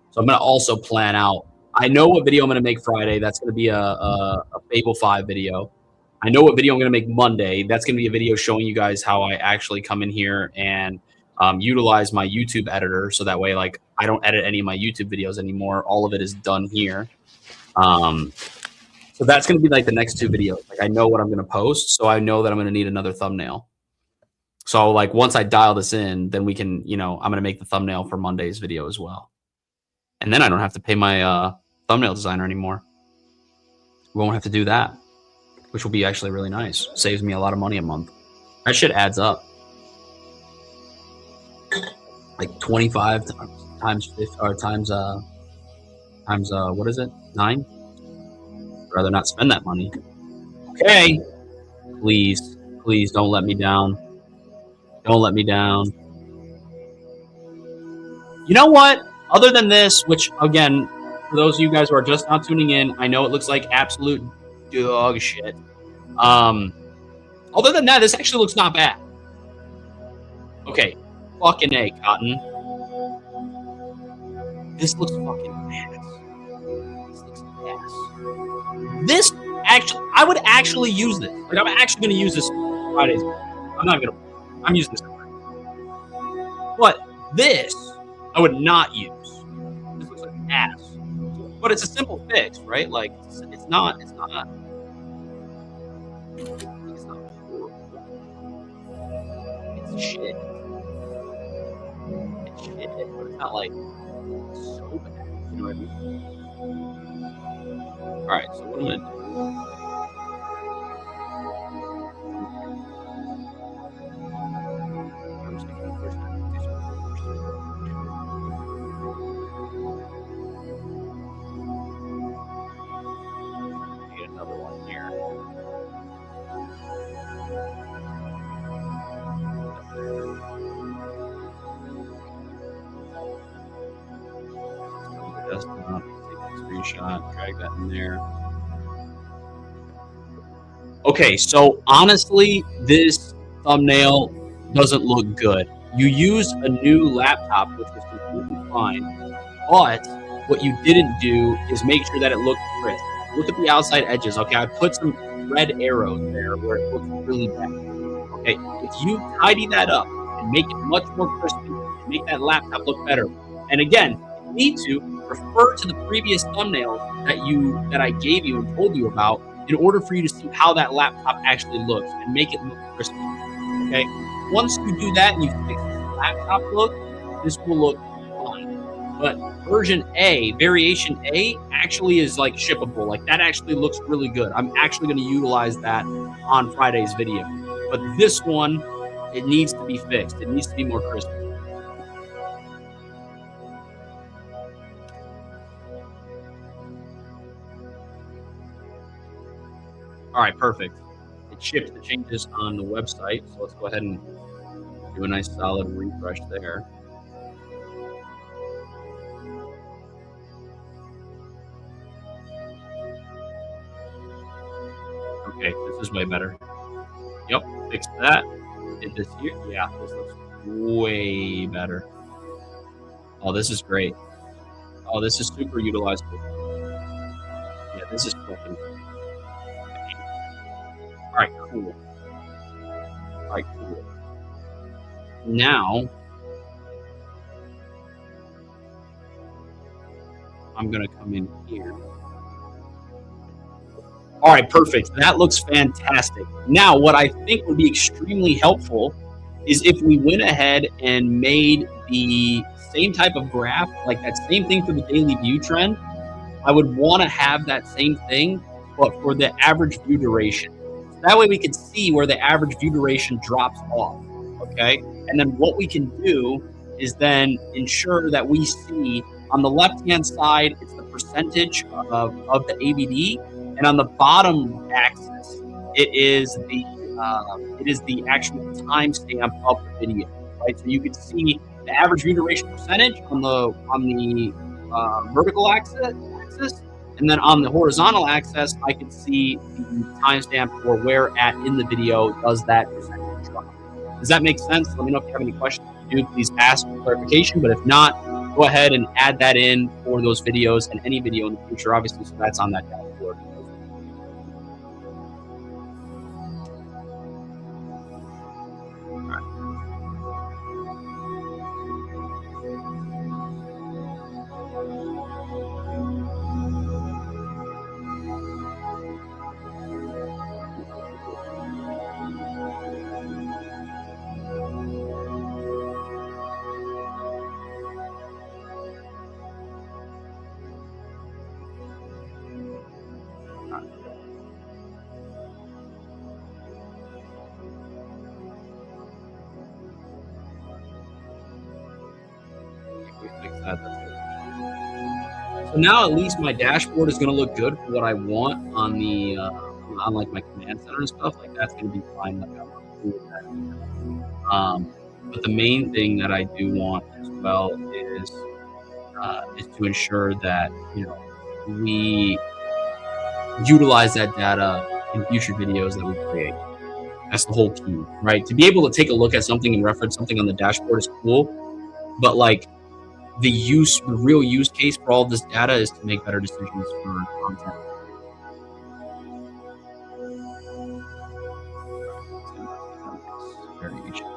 So I'm gonna also plan out. I know what video I'm gonna make Friday. That's gonna be a Fable 5 video. I know what video I'm gonna make Monday. That's gonna be a video showing you guys how I actually come in here and utilize my YouTube editor, so that way, like, I don't edit any of my YouTube videos anymore. All of it is done here. So that's gonna be like the next 2 videos. Like I know what I'm gonna post, so I know that I'm gonna need another thumbnail. So like once I dial this in, then we can, you know, I'm gonna make the thumbnail for Monday's video as well. And then I don't have to pay my thumbnail designer anymore. We won't have to do that, which will be actually really nice. Saves me a lot of money a month. That shit adds up. Like 25 times 50 or times what is it? 9? I'd rather not spend that money. Okay. Please, please don't let me down. Don't let me down. You know what? Other than this, which again, for those of you guys who are just now tuning in, I know it looks like absolute dog shit. Other than that, this actually looks not bad. Okay. Fucking A, Cotton. This looks fucking ass. This looks ass. This actually, I would actually use this. Like, I'm actually going to use this Fridays. I'm using this. But this, I would not use. This looks like ass. But it's a simple fix, right? Like, it's not horrible. It's shit. It's shit, but it's not like so bad. You know what I mean? Alright, so what I'm gonna do. I'm just thinking first time to do something. Get another one here. Desktop, take a screenshot, drag that in there. Okay, so honestly, this thumbnail doesn't look good. You used a new laptop, which was completely fine, but what you didn't do is make sure that it looked crisp. Look at the outside edges. Okay, I put some red arrows there where it looks really bad. Okay, if you tidy that up and make it much more crispy, and make that laptop look better. And again, if you need to, refer to the previous thumbnails that I gave you and told you about in order for you to see how that laptop actually looks and make it look crispy. Okay, once you do that and you fix the laptop look, this will look fine. But version A, variation A, actually is like shippable. Like that actually looks really good. I'm actually going to utilize that on Friday's video. But this one, it needs to be fixed. It needs to be more crispy. All right, perfect. It shipped the changes on the website, so let's go ahead and do a nice solid refresh there. Okay, this is way better. Yep, fixed that. Did this here? Yeah, this looks way better. Oh, this is great. Oh, this is super utilizable. Yeah, this is fucking. All right, cool. All right, cool. Now, I'm going to come in here. All right, perfect. That looks fantastic. Now, what I think would be extremely helpful is if we went ahead and made the same type of graph, like that same thing for the daily view trend. I would want to have that same thing, but for the average view duration. That way we can see where the average view duration drops off, okay? And then what we can do is then ensure that we see on the left-hand side, it's the percentage of the ABD, and on the bottom axis, it is the actual timestamp of the video, right? So you can see the average view duration percentage on the vertical axis, and then on the horizontal axis, I can see the timestamp or where at in the video does that percentage drop. Does that make sense? Let me know if you have any questions. If you do, please ask for clarification. But if not, go ahead and add that in for those videos and any video in the future, obviously, so that's on that dashboard. So now at least my dashboard is going to look good for what I want on the on like my command center and stuff. Like that's going to be fine. Like I'm cool with that. But the main thing that I do want as well is to ensure that we utilize that data in future videos that we create. That's the whole key, right? To be able to take a look at something and reference something on the dashboard is cool, but like the real use case for all this data is to make better decisions for content. Variation.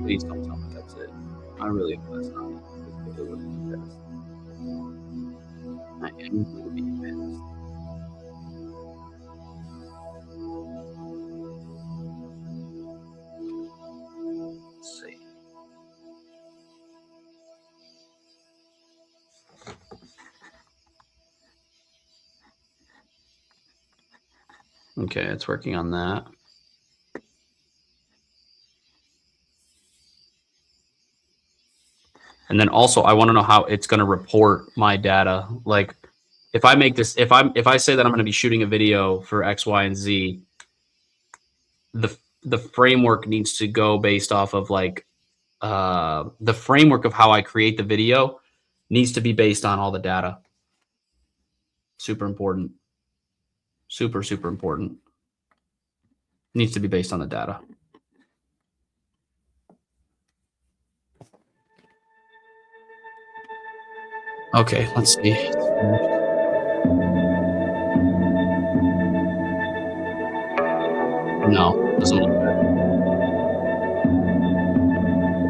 Please don't tell me that's it. I really hope that's not it. I am going to be convinced. Let's see. Okay, it's working on that. And then also I want to know how it's going to report my data. Like if I make this, if I say that I'm going to be shooting a video for X, Y, and Z, the framework needs to go based off of like the framework of how I create the video needs to be based on all the data. Super important. Super, super important. Needs to be based on the data. Okay, let's see. No, doesn't look good.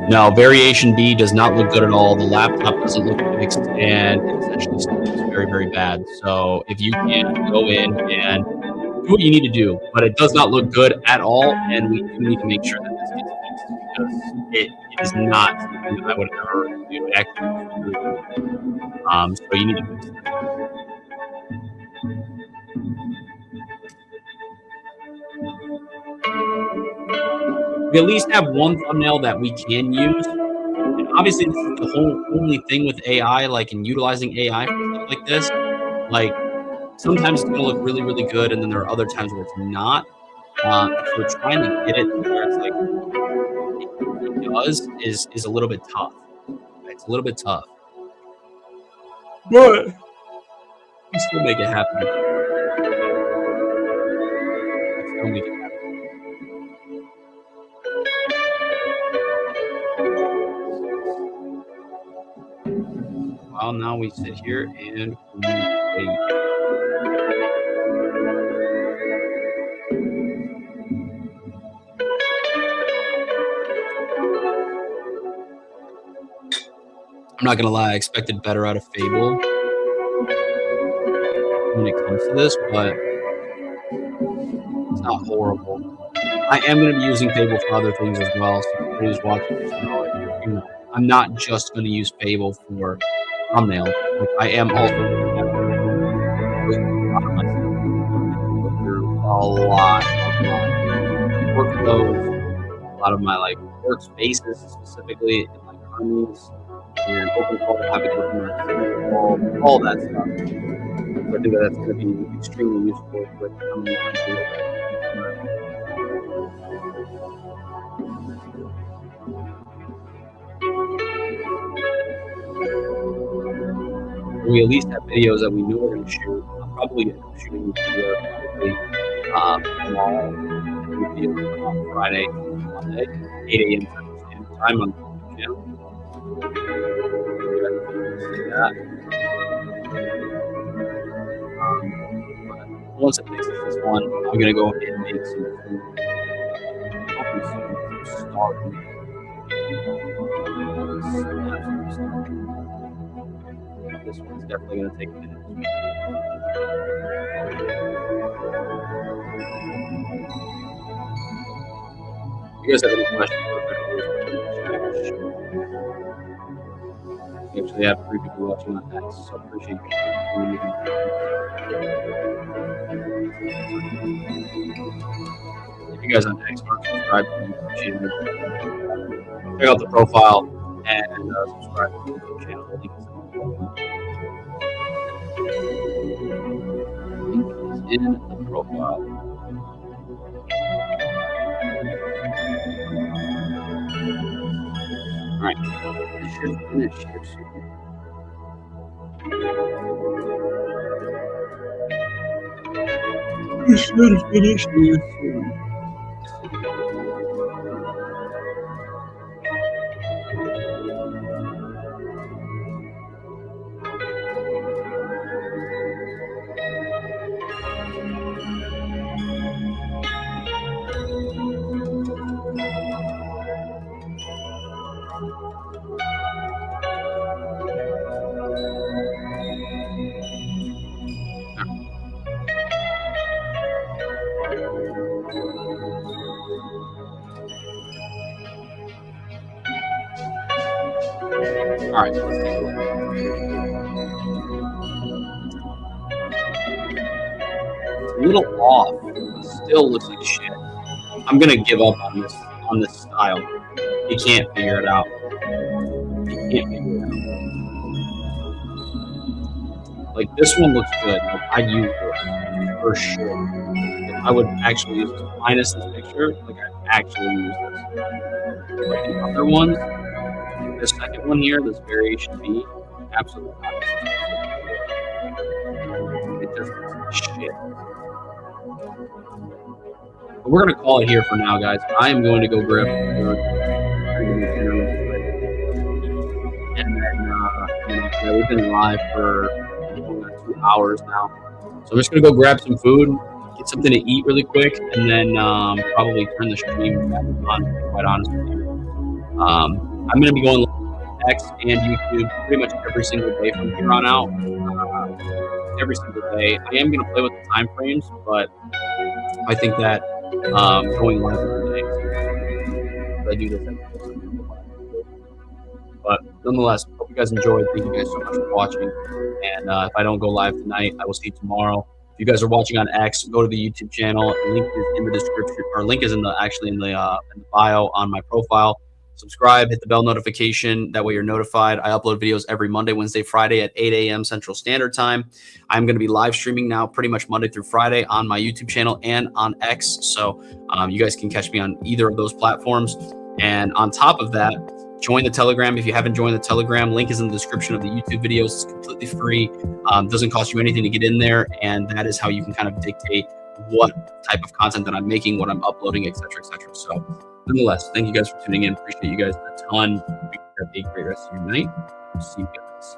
No, variation B does not look good at all. The laptop doesn't look fixed, and it essentially looks very, very bad. So if you can go in and do what you need to do, but it does not look good at all, and we do need to make sure that this gets fixed because it is not something that I would ever do. It actually really good. So you need to fix it. We at least have one thumbnail that we can use. And obviously, this is the whole only thing with AI, like in utilizing AI for stuff like this. Like sometimes it's going to look really, really good, and then there are other times where it's not. So trying to get it to where it's like it does is a little bit tough. It's a little bit tough, but we still make it happen. Still make it happen. Well, now we sit here and we wait. I'm not gonna lie, I expected better out of Fable when it comes to this, but it's not horrible. I am gonna be using Fable for other things as well, so if who's watching this, I'm not just gonna use Fable for thumbnail. Like I am also lot of my workflows, a lot of my like workspaces specifically, and like armies and open call, having all that stuff. So I think that's going to be extremely useful with coming into it. We at least have videos that we know we're going to shoot. I'm probably going to end up shooting video tomorrow, video on Friday, Monday, 8 a.m. Central Standard Time on the channel. See that. But once it fixes this one, I'm going to go ahead and make some food. Hopefully soon, I'm starving. This one's definitely going to take a minute. If you guys have any questions for videos, we actually have 3 people watching on X, so I appreciate you. If you guys on X aren't subscribed to the YouTube channel, check out the profile and subscribe to the YouTube channel. The link is in the profile. All right, it should finish here soon. It should finish here soon. All right, so let's take a look. It's a little off, but still looks like shit. I'm gonna give up on this style. You can't figure it out. You can't figure it out. Like this one looks good. Like, I'd use this for sure. If I would actually use this minus this picture, like I'd actually use this. Like the other ones. This second one here, this variation B, absolutely not. It just looks like shit. But we're going to call it here for now, guys. I am going to go grab food. And then, we've been live for 2 hours now. So I'm just going to go grab some food, get something to eat really quick, and then probably turn the stream back on, to be quite honest with you. I'm going to be going X and YouTube pretty much every single day from here on out. Every single day. I am going to play with the time frames, but I think that going live every day, I do this every day. But nonetheless, hope you guys enjoyed. Thank you guys so much for watching. And if I don't go live tonight, I will see you tomorrow. If you guys are watching on X, go to the YouTube channel. Link is in the description, or link is in the bio on my profile. Subscribe, hit the bell notification. That way you're notified. I upload videos every Monday, Wednesday, Friday at 8 a.m. Central Standard Time. I'm going to be live streaming now pretty much Monday through Friday on my YouTube channel and on X. So you guys can catch me on either of those platforms. And on top of that, join the Telegram. If you haven't joined the Telegram, link is in the description of the YouTube videos. It's completely free. Doesn't cost you anything to get in there. And that is how you can kind of dictate what type of content that I'm making, what I'm uploading, et cetera, et cetera. So nonetheless, thank you guys for tuning in. Appreciate you guys a ton. Have a great rest of your night. See you guys.